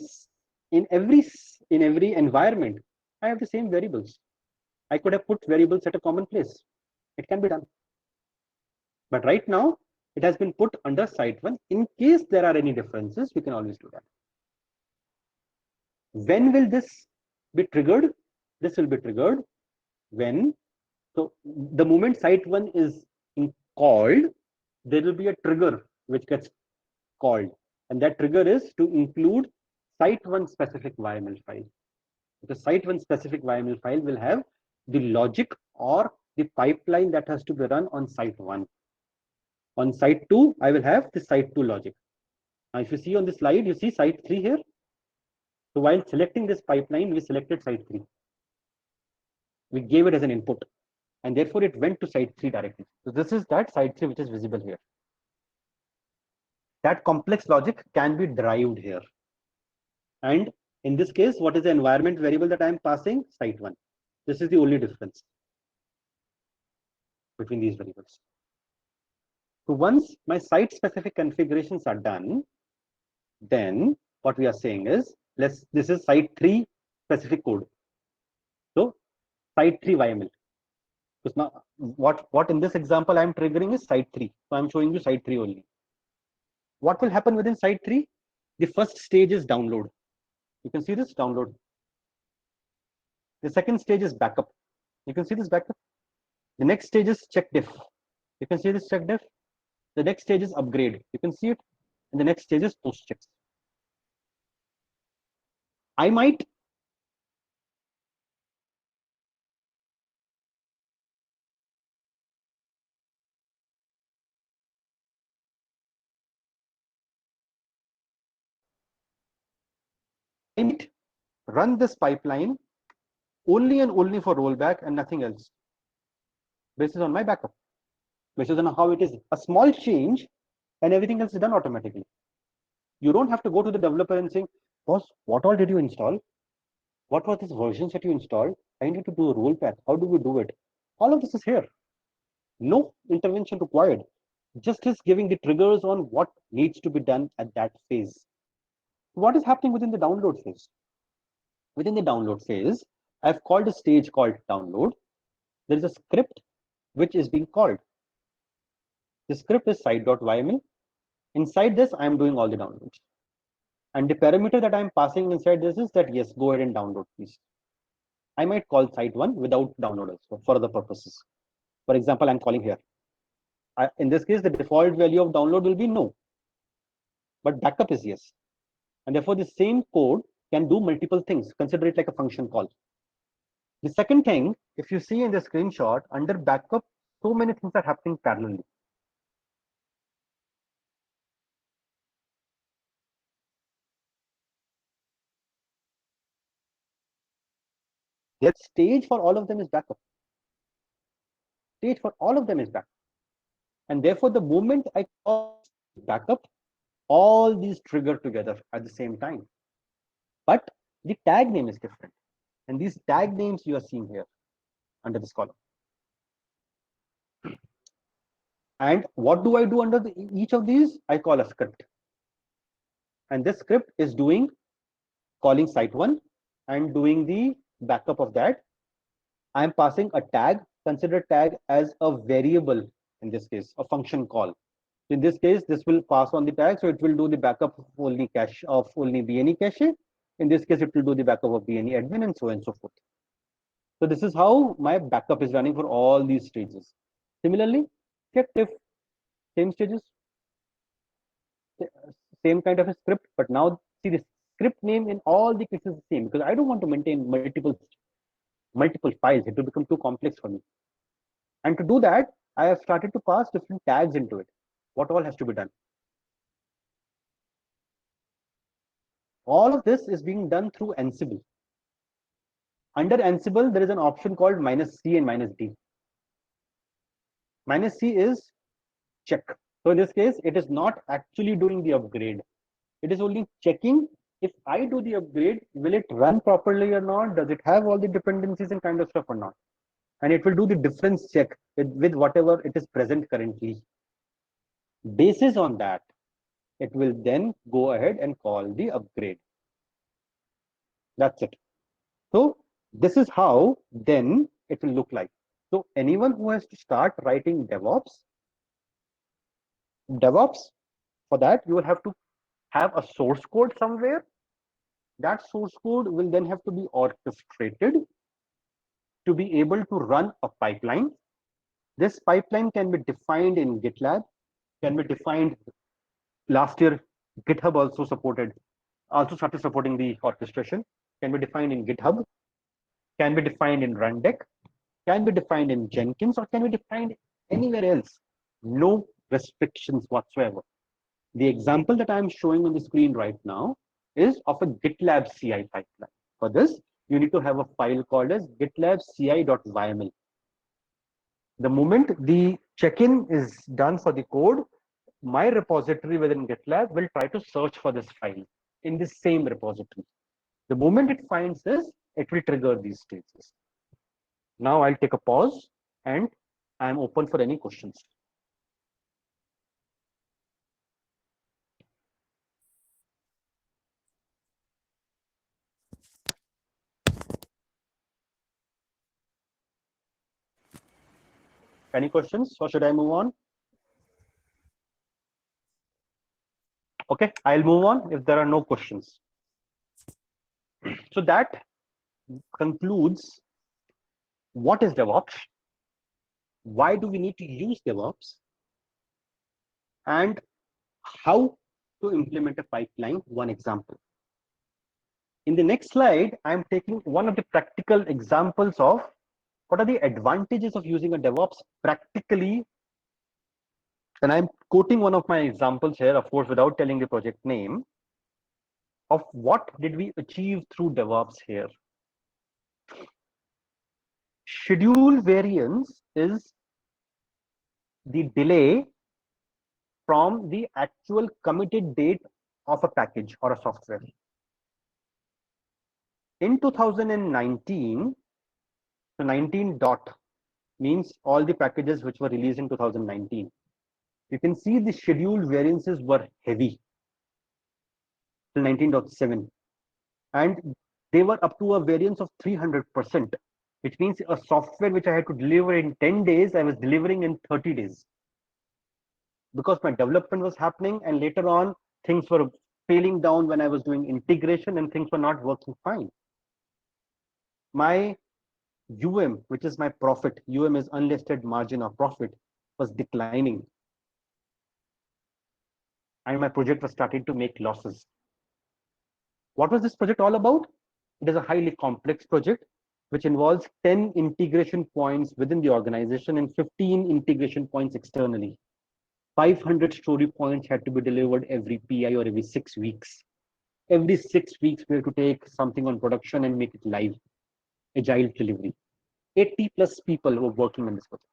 environment, I have the same variables. I could have put variables at a common place. It can be done. But right now, it has been put under site 1. In case there are any differences, we can always do that. When will this be triggered? This will be triggered when, so the moment site 1 is called, there will be a trigger which gets called. And that trigger is to include site 1 specific YML file. The site 1 specific YML file will have the logic or the pipeline that has to be run on site 1. On site 2, I will have the site 2 logic. Now, if you see on the slide, you see site 3 here. So while selecting this pipeline, we selected site 3. We gave it as an input, and therefore it went to site 3 directly. So this is that site 3 which is visible here. That complex logic can be derived here. And in this case, what is the environment variable that I am passing? Site1. This is the only difference between these variables. So once my site specific configurations are done, then what we are saying is, this is site 3 specific code. So site 3 YML. Because now what in this example I'm triggering is site 3. So I'm showing you site 3 only. What will happen within site 3? The first stage is download. You can see this download. The second stage is backup. You can see this backup. The next stage is check diff. You can see this check diff. The next stage is upgrade. You can see it. And the next stage is post checks. I might run this pipeline only and only for rollback and nothing else. Based on my backup. Based on how it is a small change and everything else is done automatically. You don't have to go to the developer and saying, boss, what all did you install? What were these versions that you installed? I need to do a rollback. How do we do it? All of this is here. No intervention required. Just is giving the triggers on what needs to be done at that phase. What is happening within the download phase? Within the download phase, I've called a stage called download. There is a script which is being called. The script is site.yml. Inside this, I'm doing all the downloads. And the parameter that I'm passing inside this is that, yes, go ahead and download, please. I might call site1 without download also for other purposes. For example, I'm calling here. In this case, the default value of download will be no, but backup is yes. And therefore, the same code can do multiple things. Consider it like a function call. The second thing, if you see in the screenshot, under backup, so many things are happening parallelly. Their stage for all of them is backup. Stage for all of them is backup. And therefore, the moment I call backup, all these trigger together at the same time. But the tag name is different. And these tag names you are seeing here under this column. And what do I do under each of these? I call a script. And this script is doing calling site1 and doing the backup of that. I'm passing a tag, consider tag as a variable in this case, a function call. In this case, this will pass on the tag, so it will do the backup of only cache of only BNE cache. In this case, it will do the backup of BNE admin and so on and so forth. So this is how my backup is running for all these stages. Similarly, check if same stages, same kind of a script, but now see the script name in all the cases is the same because I don't want to maintain multiple files. It will become too complex for me. And to do that, I have started to pass different tags into it. What all has to be done? All of this is being done through Ansible. Under Ansible, there is an option called -c and -d. -c is check. So in this case, it is not actually doing the upgrade. It is only checking if I do the upgrade, will it run properly or not? Does it have all the dependencies and kind of stuff or not? And it will do the difference check with whatever it is present currently. Basis on that, it will then go ahead and call the upgrade. That's it. So this is how then it will look like. So anyone who has to start writing DevOps, for that, you will have to have a source code somewhere. That source code will then have to be orchestrated to be able to run a pipeline. This pipeline can be defined in GitLab, can be defined last year. GitHub also started supporting the orchestration, can be defined in GitHub, can be defined in Rundeck, can be defined in Jenkins, or can be defined anywhere else. No restrictions whatsoever. The example that I'm showing on the screen right now is of a GitLab CI pipeline. For this, you need to have a file called as GitLab CI.yml. The moment the check-in is done for the code, my repository within GitLab will try to search for this file. in the same repository. The moment it finds this, it will trigger these stages. Now I'll take a pause and I'm open for any questions. Any questions or should I move on? Okay, I'll move on if there are no questions. So that concludes what is DevOps, why do we need to use DevOps, and how to implement a pipeline, one example. In the next slide, I'm taking one of the practical examples of what are the advantages of using a DevOps practically. And I'm quoting one of my examples here, of course, without telling the project name, of what did we achieve through DevOps here. Schedule variance is the delay from the actual committed date of a package or a software. In 2019, so 19 dot means all the packages which were released in 2019. You can see the schedule variances were heavy till 19.7, and they were up to a variance of 300%, which means a software which I had to deliver in 10 days, I was delivering in 30 days. Because my development was happening and later on things were failing down when I was doing integration and things were not working fine. My which is my profit, is unlisted margin of profit, was declining. And my project was starting to make losses. What was this project all about? It is a highly complex project which involves 10 integration points within the organization and 15 integration points externally. 500 story points had to be delivered every PI or every 6 weeks. Every 6 weeks, we have to take something on production and make it live. Agile delivery. 80 plus people were working on this project.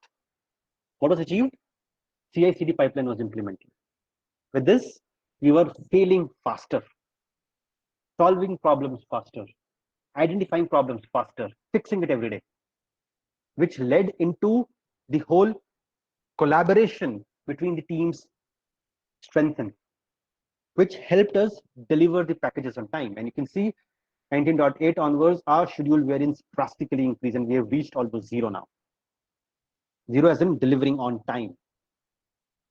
What was achieved? CI/CD pipeline was implemented. With this, we were failing faster, solving problems faster, identifying problems faster, fixing it every day, which led into the whole collaboration between the teams strengthened, which helped us deliver the packages on time. And you can see 19.8 onwards, our schedule variance drastically increased and we have reached almost zero now. Zero as in delivering on time.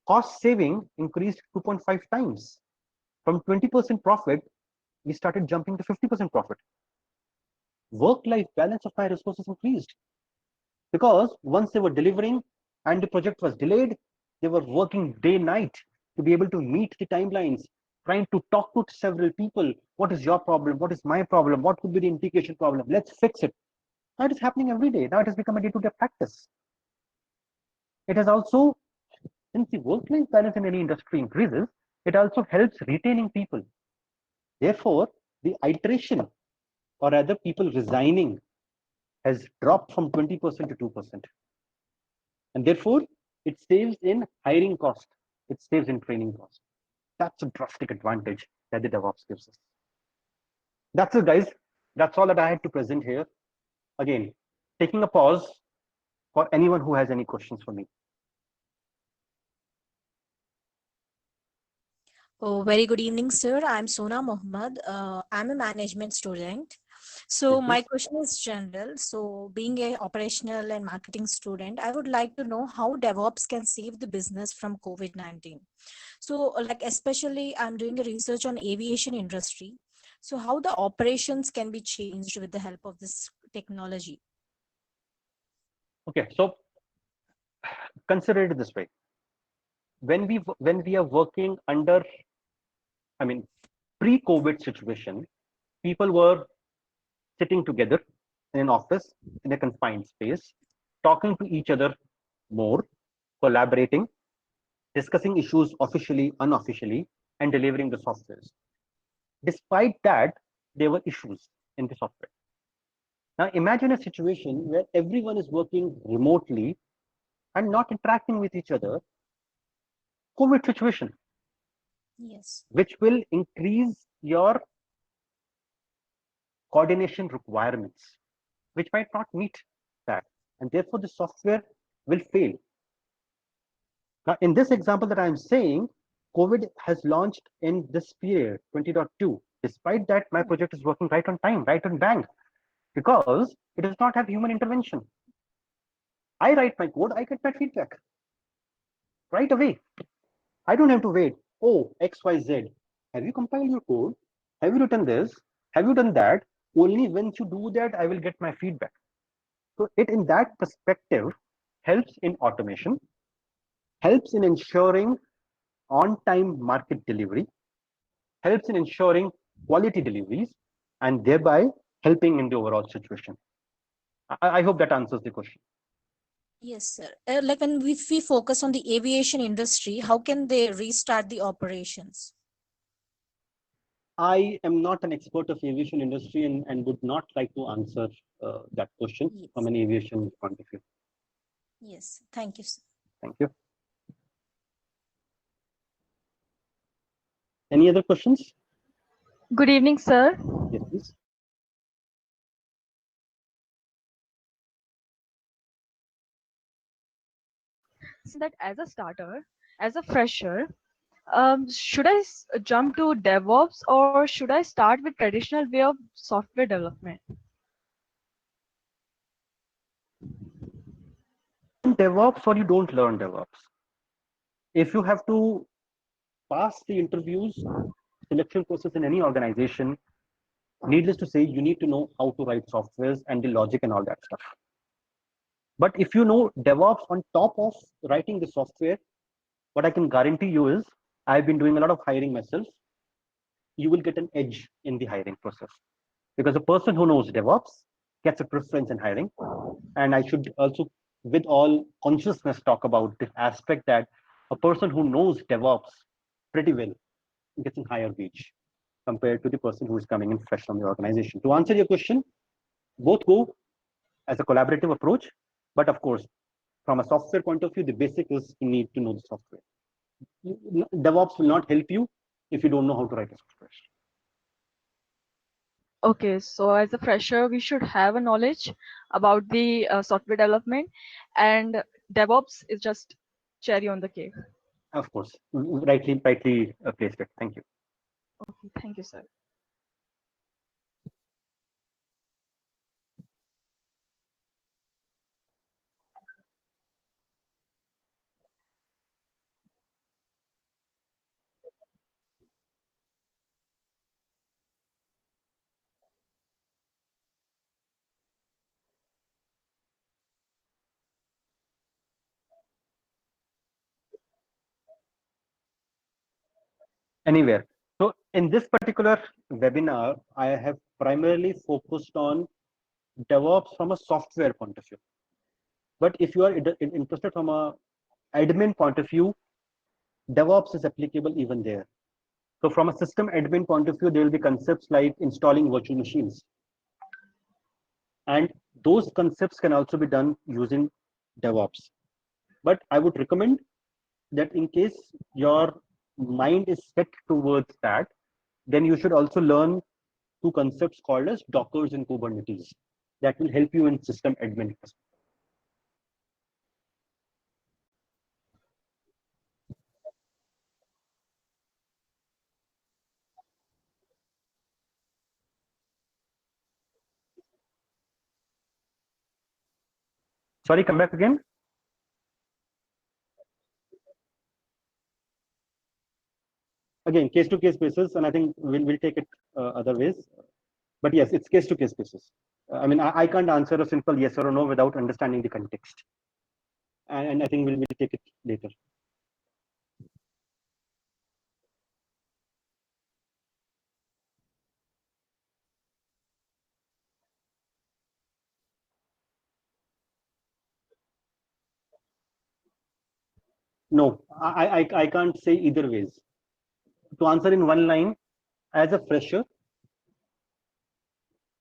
Cost saving increased 2.5 times. From 20% profit, we started jumping to 50% profit. Work-life balance of my resources increased because once they were delivering and the project was delayed, they were working day night to be able to meet the timelines, trying to talk to several people. What is your problem? What is my problem? What could be the integration problem? Let's fix it. Now it is happening every day. Now it has become a day-to-day practice. It has also, since the work-life balance in any industry increases, it also helps retaining people. Therefore, the iteration, or rather people resigning, has dropped from 20% to 2%. And therefore, it saves in hiring cost. It saves in training cost. That's a drastic advantage that the DevOps gives us. That's it, guys. That's all that I had to present here. Again, taking a pause for anyone who has any questions for me. Oh, very good evening, sir. I'm Sona Mohammed. I'm a management student. So my question is general. So being a operational and marketing student, I would like to know how DevOps can save the business from COVID-19. So like especially I'm doing a research on aviation industry. So how the operations can be changed with the help of this technology? Okay, so consider it this way. When we are working under, I mean, pre-COVID situation, people were sitting together in an office in a confined space, talking to each other more, collaborating, discussing issues officially, unofficially, and delivering the softwares. Despite that, there were issues in the software. Now imagine a situation where everyone is working remotely and not interacting with each other. COVID situation. Yes. which will increase your coordination requirements, which might not meet that. And therefore, the software will fail. Now, in this example that I'm saying, COVID has launched in this period, 20.2. Despite that, my project is working right on time, right on bang, because it does not have human intervention. I write my code, I get my feedback right away. I don't have to wait. Oh, XYZ. Have you compiled your code? Have you written this? Have you done that? Only once you do that, I will get my feedback. So it, in that perspective, helps in automation, helps in ensuring on-time market delivery, helps in ensuring quality deliveries, and thereby helping in the overall situation. I hope that answers the question. Yes, sir. Like when if we focus on the aviation industry, how can they restart the operations? I am not an expert of aviation industry and would not like to answer that question Yes. from an aviation point of view. Yes. Thank you, sir. Thank you. Any other questions? Good evening, sir. Yes, please. So that as a starter, as a fresher, should I jump to DevOps or should I start with traditional way of software development? DevOps or you don't learn DevOps. If you have to pass the interviews, selection process in any organization, needless to say, you need to know how to write softwares and the logic and all that stuff. But if you know DevOps on top of writing the software, what I can guarantee you is I've been doing a lot of hiring myself. You will get an edge in the hiring process because a person who knows DevOps gets a preference in hiring. And I should also, with all consciousness, talk about this aspect that a person who knows DevOps pretty well gets a higher wage compared to the person who is coming in fresh from the organization. To answer your question, both go as a collaborative approach, but of course, from a software point of view, the basic is you need to know the software. DevOps will not help you if you don't know how to write a software. Okay, so as a fresher, we should have a knowledge about the software development, and DevOps is just cherry on the cake. Of course, rightly placed it. Thank you. Okay, thank you, sir. Anywhere. So in this particular webinar, I have primarily focused on DevOps from a software point of view. But if you are interested from a admin point of view, DevOps is applicable even there. So from a system admin point of view, there will be concepts like installing virtual machines. And those concepts can also be done using DevOps. But I would recommend that in case your mind is set towards that, then you should also learn two concepts called as Dockers and Kubernetes. That will help you in system admin. Sorry, come back again. Again, case-to-case basis, and I think we'll take it other ways. But yes, it's case-to-case basis. I mean, I can't answer a simple yes or no without understanding the context. And I think we'll take it later. No, I can't say either ways. To answer in one line, as a fresher,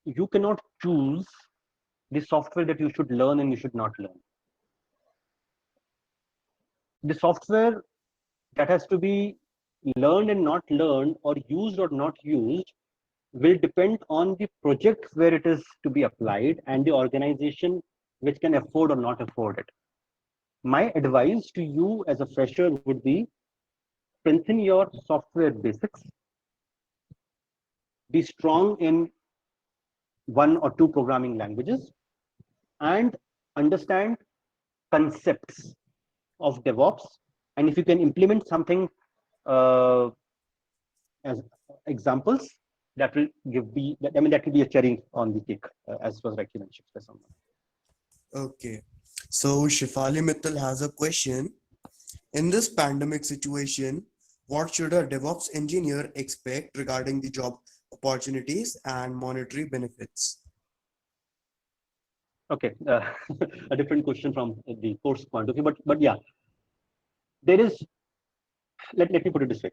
you cannot choose the software that you should learn and you should not learn. The software that has to be learned and not learned, or used or not used, will depend on the project where it is to be applied and the organization which can afford or not afford it. My advice to you as a fresher would be strengthen your software basics, be strong in one or two programming languages, and understand concepts of DevOps. And if you can implement something as examples, that will that will be a cherry on the cake, as was rightly mentioned by someone. Okay. So Shifali Mittal has a question. In this pandemic situation, what should a DevOps engineer expect regarding the job opportunities and monetary benefits? Okay, a different question from the course point of view, but yeah, there is. Let me put it this way: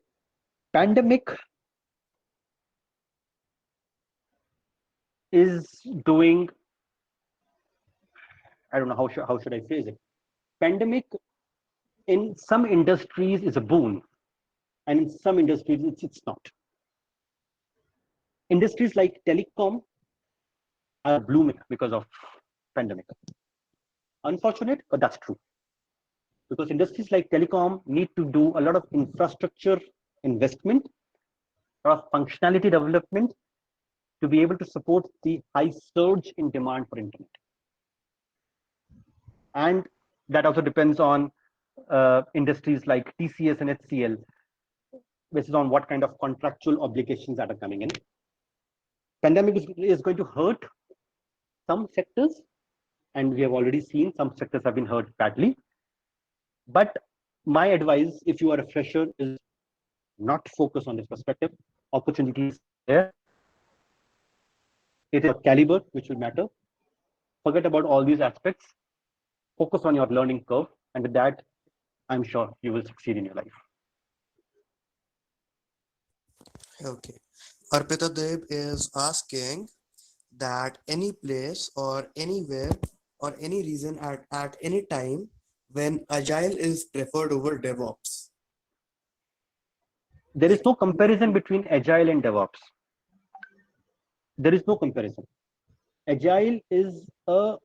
pandemic is doing. I don't know how should I phrase it. Pandemic in some industries is a boon, and in some industries it's not. Industries like telecom are blooming because of pandemic. Unfortunate, but that's true. Because industries like telecom need to do a lot of infrastructure investment, a lot of functionality development to be able to support the high surge in demand for internet. And that also depends on industries like TCS and HCL, which is on what kind of contractual obligations that are coming in. Pandemic is going to hurt some sectors, and we have already seen some sectors have been hurt badly. But my advice, if you are a fresher, is not focus on this perspective. Opportunities there. It is a caliber which will matter. Forget about all these aspects. Focus on your learning curve, and with that, I'm sure you will succeed in your life. Okay. Arpita Deb is asking that any place or anywhere or any reason at any time when Agile is preferred over DevOps. There is no comparison between Agile and DevOps. There is no comparison. Agile is a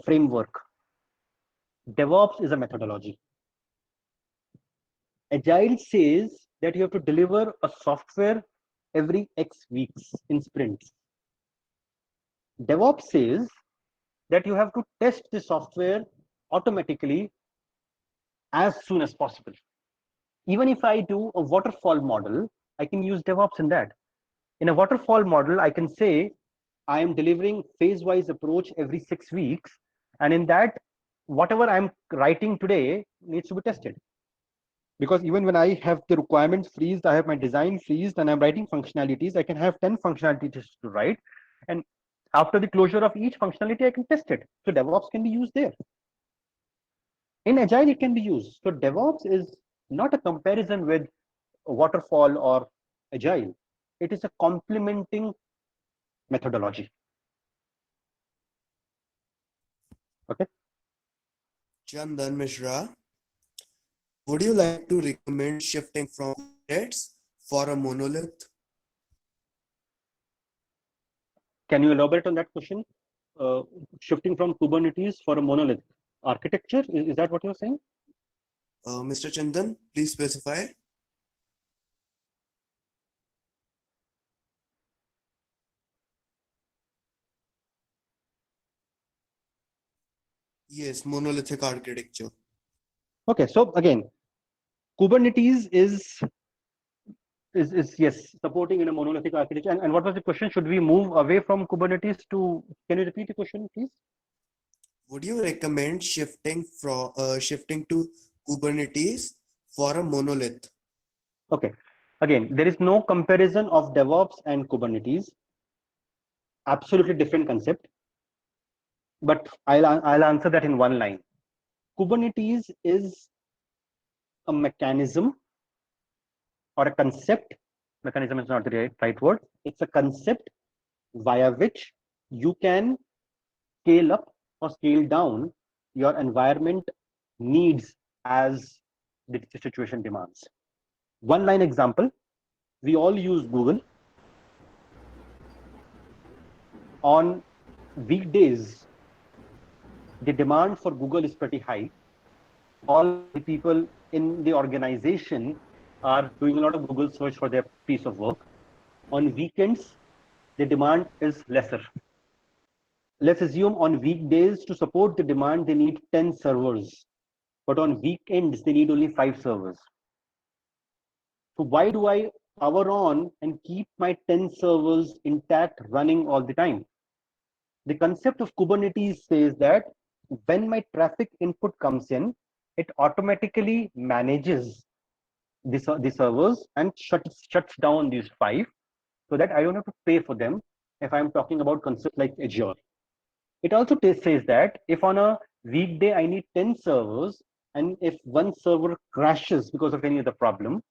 framework. DevOps is a methodology. Agile says that you have to deliver a software every X weeks in sprints. DevOps says that you have to test the software automatically as soon as possible. Even if I do a waterfall model, I can use DevOps in that. In a waterfall model, I can say I am delivering phase-wise approach every 6 weeks, and in that, whatever I'm writing today needs to be tested. Because even when I have the requirements freezed, I have my design freezed, and I'm writing functionalities, I can have 10 functionalities to write, and after the closure of each functionality, I can test it. So DevOps can be used there. In Agile, it can be used. So DevOps is not a comparison with waterfall or Agile. It is a complementing methodology. Okay. Chandan Mishra, would you like to recommend shifting from Kubernetes for a monolith? Can you elaborate on that question? Shifting from Kubernetes for a monolith architecture, is that what you're saying? Mr. Chandan, please specify. Yes, monolithic architecture. Okay, so again, Kubernetes is yes, supporting in a monolithic architecture. And what was the question? Should we move away from Kubernetes to? Can you repeat the question, please? Would you recommend shifting to Kubernetes for a monolith? Okay, again, there is no comparison of DevOps and Kubernetes. Absolutely different concept. But I'll answer that in one line. Kubernetes is a mechanism or a concept. Mechanism is not the right word. It's a concept via which you can scale up or scale down your environment needs as the situation demands. One line example, we all use Google. On weekdays, the demand for Google is pretty high. All the people in the organization are doing a lot of Google search for their piece of work. On weekends, the demand is lesser. Let's assume on weekdays to support the demand, they need 10 servers, but on weekends, they need only 5 servers. So why do I power on and keep my 10 servers intact running all the time? The concept of Kubernetes says that when my traffic input comes in, it automatically manages the servers and shuts down these 5 so that I don't have to pay for them if I'm talking about concepts like Azure. It also says that if on a weekday I need 10 servers and if one server crashes because of any other problem,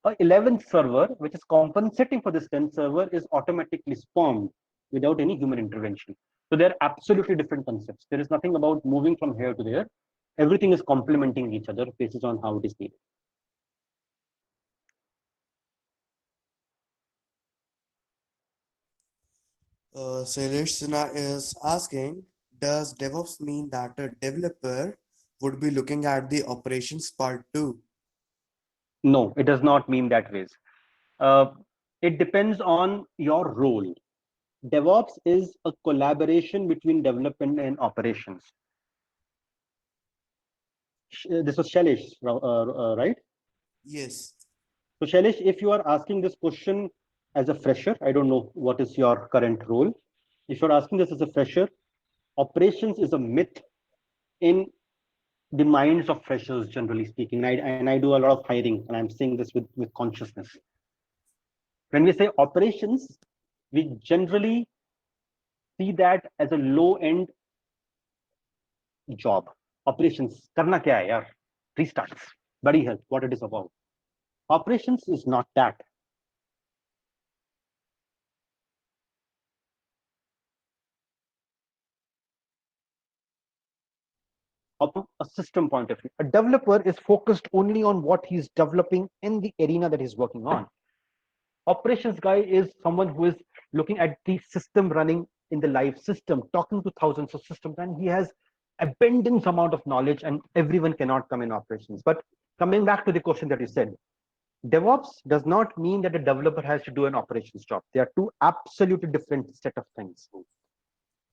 a 11th server, which is compensating for this 10 server, is automatically spawned without any human intervention. So they're absolutely different concepts. There is nothing about moving from here to there. Everything is complementing each other based on how it is needed. Shailesh Sinha is asking, does DevOps mean that a developer would be looking at the operations part too? No, it does not mean that ways. It depends on your role. DevOps is a collaboration between development and operations. This was Shailesh, right? Yes. So Shailesh, if you are asking this question as a fresher, I don't know what is your current role. If you're asking this as a fresher, operations is a myth in the minds of freshers, generally speaking. And I do a lot of hiring, and I'm saying this with consciousness. When we say operations, we generally see that as a low-end job. Operations, karna kya hai yaar? Restarts, body health, what it is about. Operations is not that. From a system point of view, a developer is focused only on what he's developing in the arena that he's working on. Operations guy is someone who is looking at the system running in the live system, talking to thousands of systems, and he has abundance amount of knowledge, and everyone cannot come in operations. But coming back to the question that you said, DevOps does not mean that a developer has to do an operations job. They are two absolutely different set of things.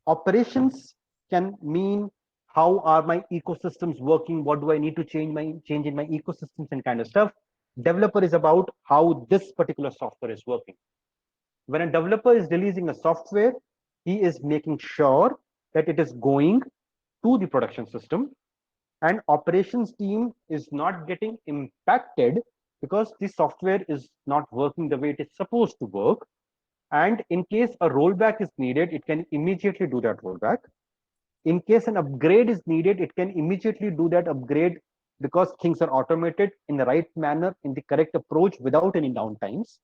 Operations can mean how are my ecosystems working, what do I need to change in my ecosystems and kind of stuff. Developer is about how this particular software is working. When a developer is releasing a software, he is making sure that it is going to the production system, and operations team is not getting impacted because the software is not working the way it is supposed to work. And in case a rollback is needed, it can immediately do that rollback. In case an upgrade is needed, it can immediately do that upgrade because things are automated in the right manner, in the correct approach without any downtimes.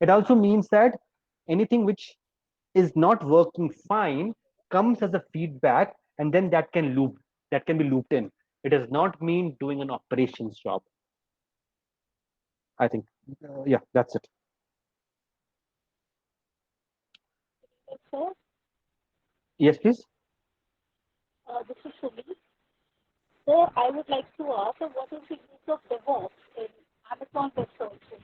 It also means that anything which is not working fine comes as a feedback, and then that can be looped in. It does not mean doing an operations job. I think, yeah, that's it. Sir, Yes, please. this is Sumi. Sir, I would like to ask, what is the use of DevOps in Amazon Web Services?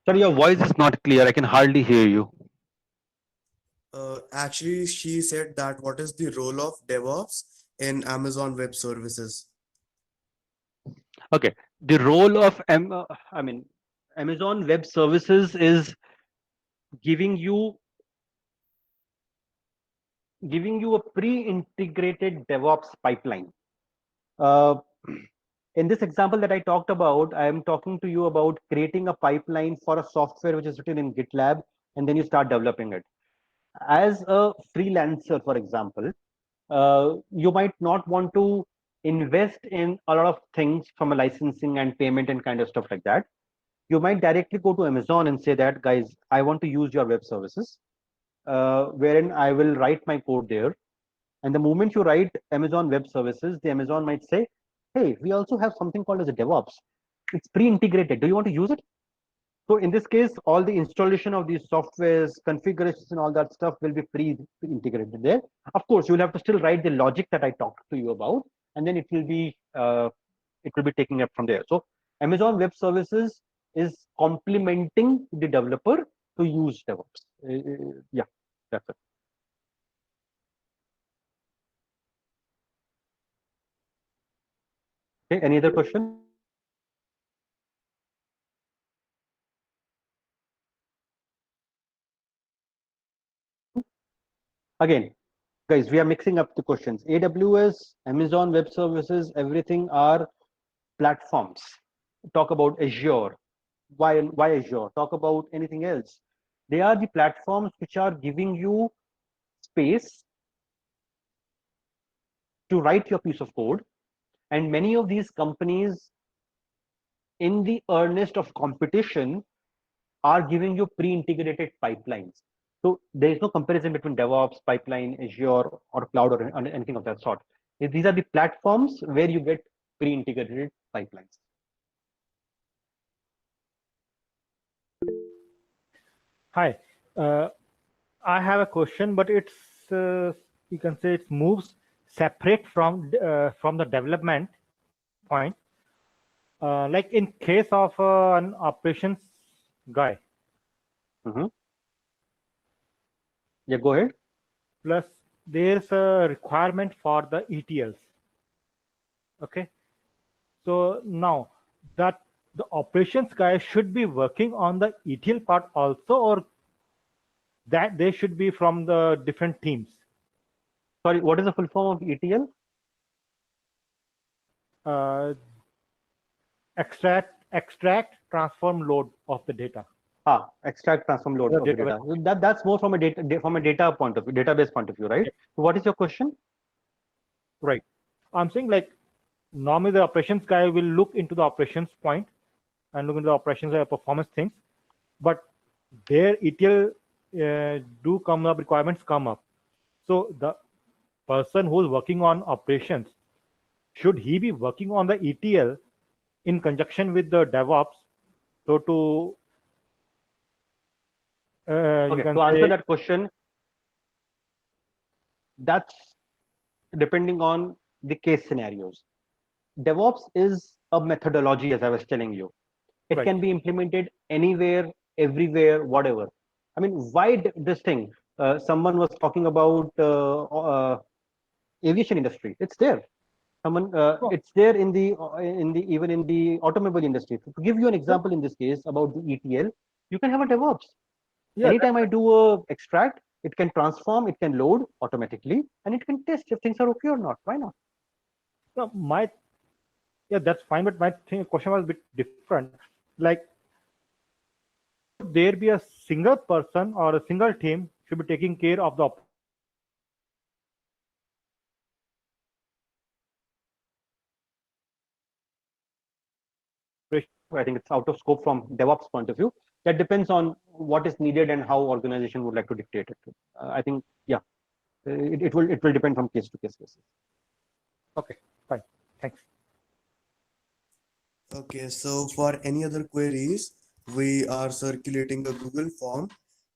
Sorry, your voice is not clear. I can hardly hear you. Actually, she said that what is the role of DevOps in Amazon Web Services? Okay, the role of Amazon Web Services is giving you a pre-integrated DevOps pipeline. In this example that I talked about, I am talking to you about creating a pipeline for a software which is written in GitLab, and then you start developing it. As a freelancer, for example, you might not want to invest in a lot of things from a licensing and payment and kind of stuff like that. You might directly go to Amazon and say that, guys, I want to use your web services, wherein I will write my code there. And the moment you write Amazon Web Services, the Amazon might say, hey, we also have something called as a DevOps. It's pre-integrated. Do you want to use it? So in this case, all the installation of these softwares, configurations, and all that stuff will be pre-integrated there. Of course, you'll have to still write the logic that I talked to you about, and then it will be taking up from there. So Amazon Web Services is complementing the developer to use DevOps. Yeah, that's it. Okay, any other question? Again, guys, we are mixing up the questions. AWS, Amazon Web Services, everything are platforms. Talk about Azure. Why Azure? Talk about anything else. They are the platforms which are giving you space to write your piece of code. And many of these companies, in the earnest of competition, are giving you pre-integrated pipelines. So there is no comparison between DevOps, pipeline, Azure, or cloud, or anything of that sort. These are the platforms where you get pre-integrated pipelines. Hi, I have a question, but it's you can say it moves separate from the development point. Like in case of an operations guy. Yeah, go ahead. Plus, there's a requirement for the ETLs. Okay, so now that the operations guy should be working on the ETL part also, or that they should be from the different teams. Sorry, what is the full form of ETL? Extract, transform, load of the data. Extract, transform, load of the data. That's more from a data point of view, database point of view, right? So what is your question? Right. I'm saying like normally the operations guy will look into the operations point and look into the operations performance things, but their ETL do come up, requirements come up. So the person who's working on operations, should he be working on the ETL in conjunction with the DevOps? So to okay, to answer that question, that's depending on the case scenarios. DevOps is a methodology, as I was telling you. It can be implemented anywhere, everywhere, whatever. I mean, why this thing? Someone was talking about aviation industry. It's there. It's there in the even in the automobile industry. To give you an example in this case about the ETL, you can have a DevOps. Yeah, anytime I do a extract, it can transform, it can load automatically, and it can test if things are okay or not. Why not? No, yeah, that's fine. But my question was a bit different. Like, should there be a single person or a single team should be taking care of the I think it's out of scope from DevOps point of view. That depends on what is needed and how organization would like to dictate it. I think, yeah, it will depend from case to case basis. Okay, fine. Thanks. Okay, so for any other queries, we are circulating a Google form.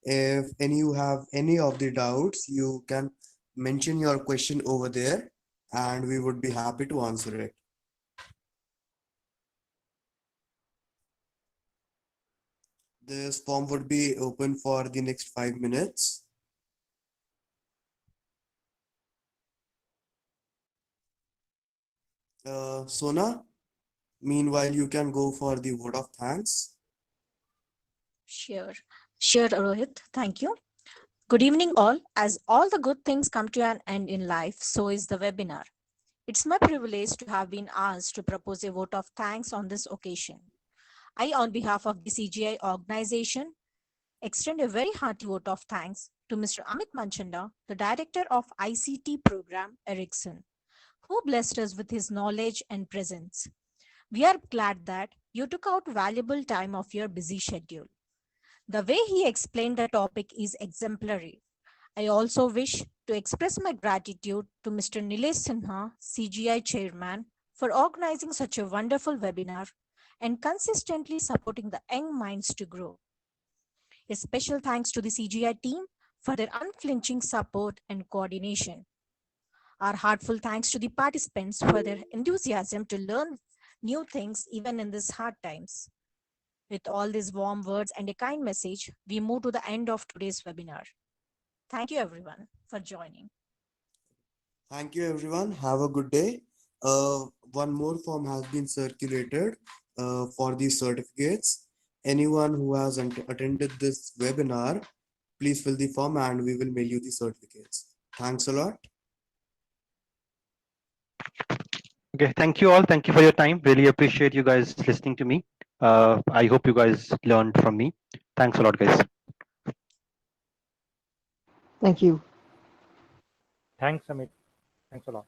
If you have any of the doubts, you can mention your question over there and we would be happy to answer it. This form would be open for the next 5 minutes. Sona, meanwhile, you can go for the vote of thanks. Sure, Rohit. Thank you. Good evening, all. As all the good things come to an end in life, so is the webinar. It's my privilege to have been asked to propose a vote of thanks on this occasion. I, on behalf of the CGI organization, extend a very hearty vote of thanks to Mr. Amit Manchanda, the Director of ICT Program, Ericsson, who blessed us with his knowledge and presence. We are glad that you took out valuable time of your busy schedule. The way he explained the topic is exemplary. I also wish to express my gratitude to Mr. Nilesh Sinha, CGI Chairman, for organizing such a wonderful webinar and consistently supporting the young minds to grow. A special thanks to the CGI team for their unflinching support and coordination. Our heartfelt thanks to the participants for their enthusiasm to learn new things even in these hard times. With all these warm words and a kind message, we move to the end of today's webinar. Thank you everyone for joining. Thank you, everyone. Have a good day. One more form has been circulated for these certificates. Anyone who has attended this webinar, please fill the form and we will mail you the certificates. Thanks a lot. Okay, thank you all. Thank you for your time. Really appreciate you guys listening to me. I hope you guys learned from me. Thanks a lot, guys. Thank you. Thanks, Amit. Thanks a lot.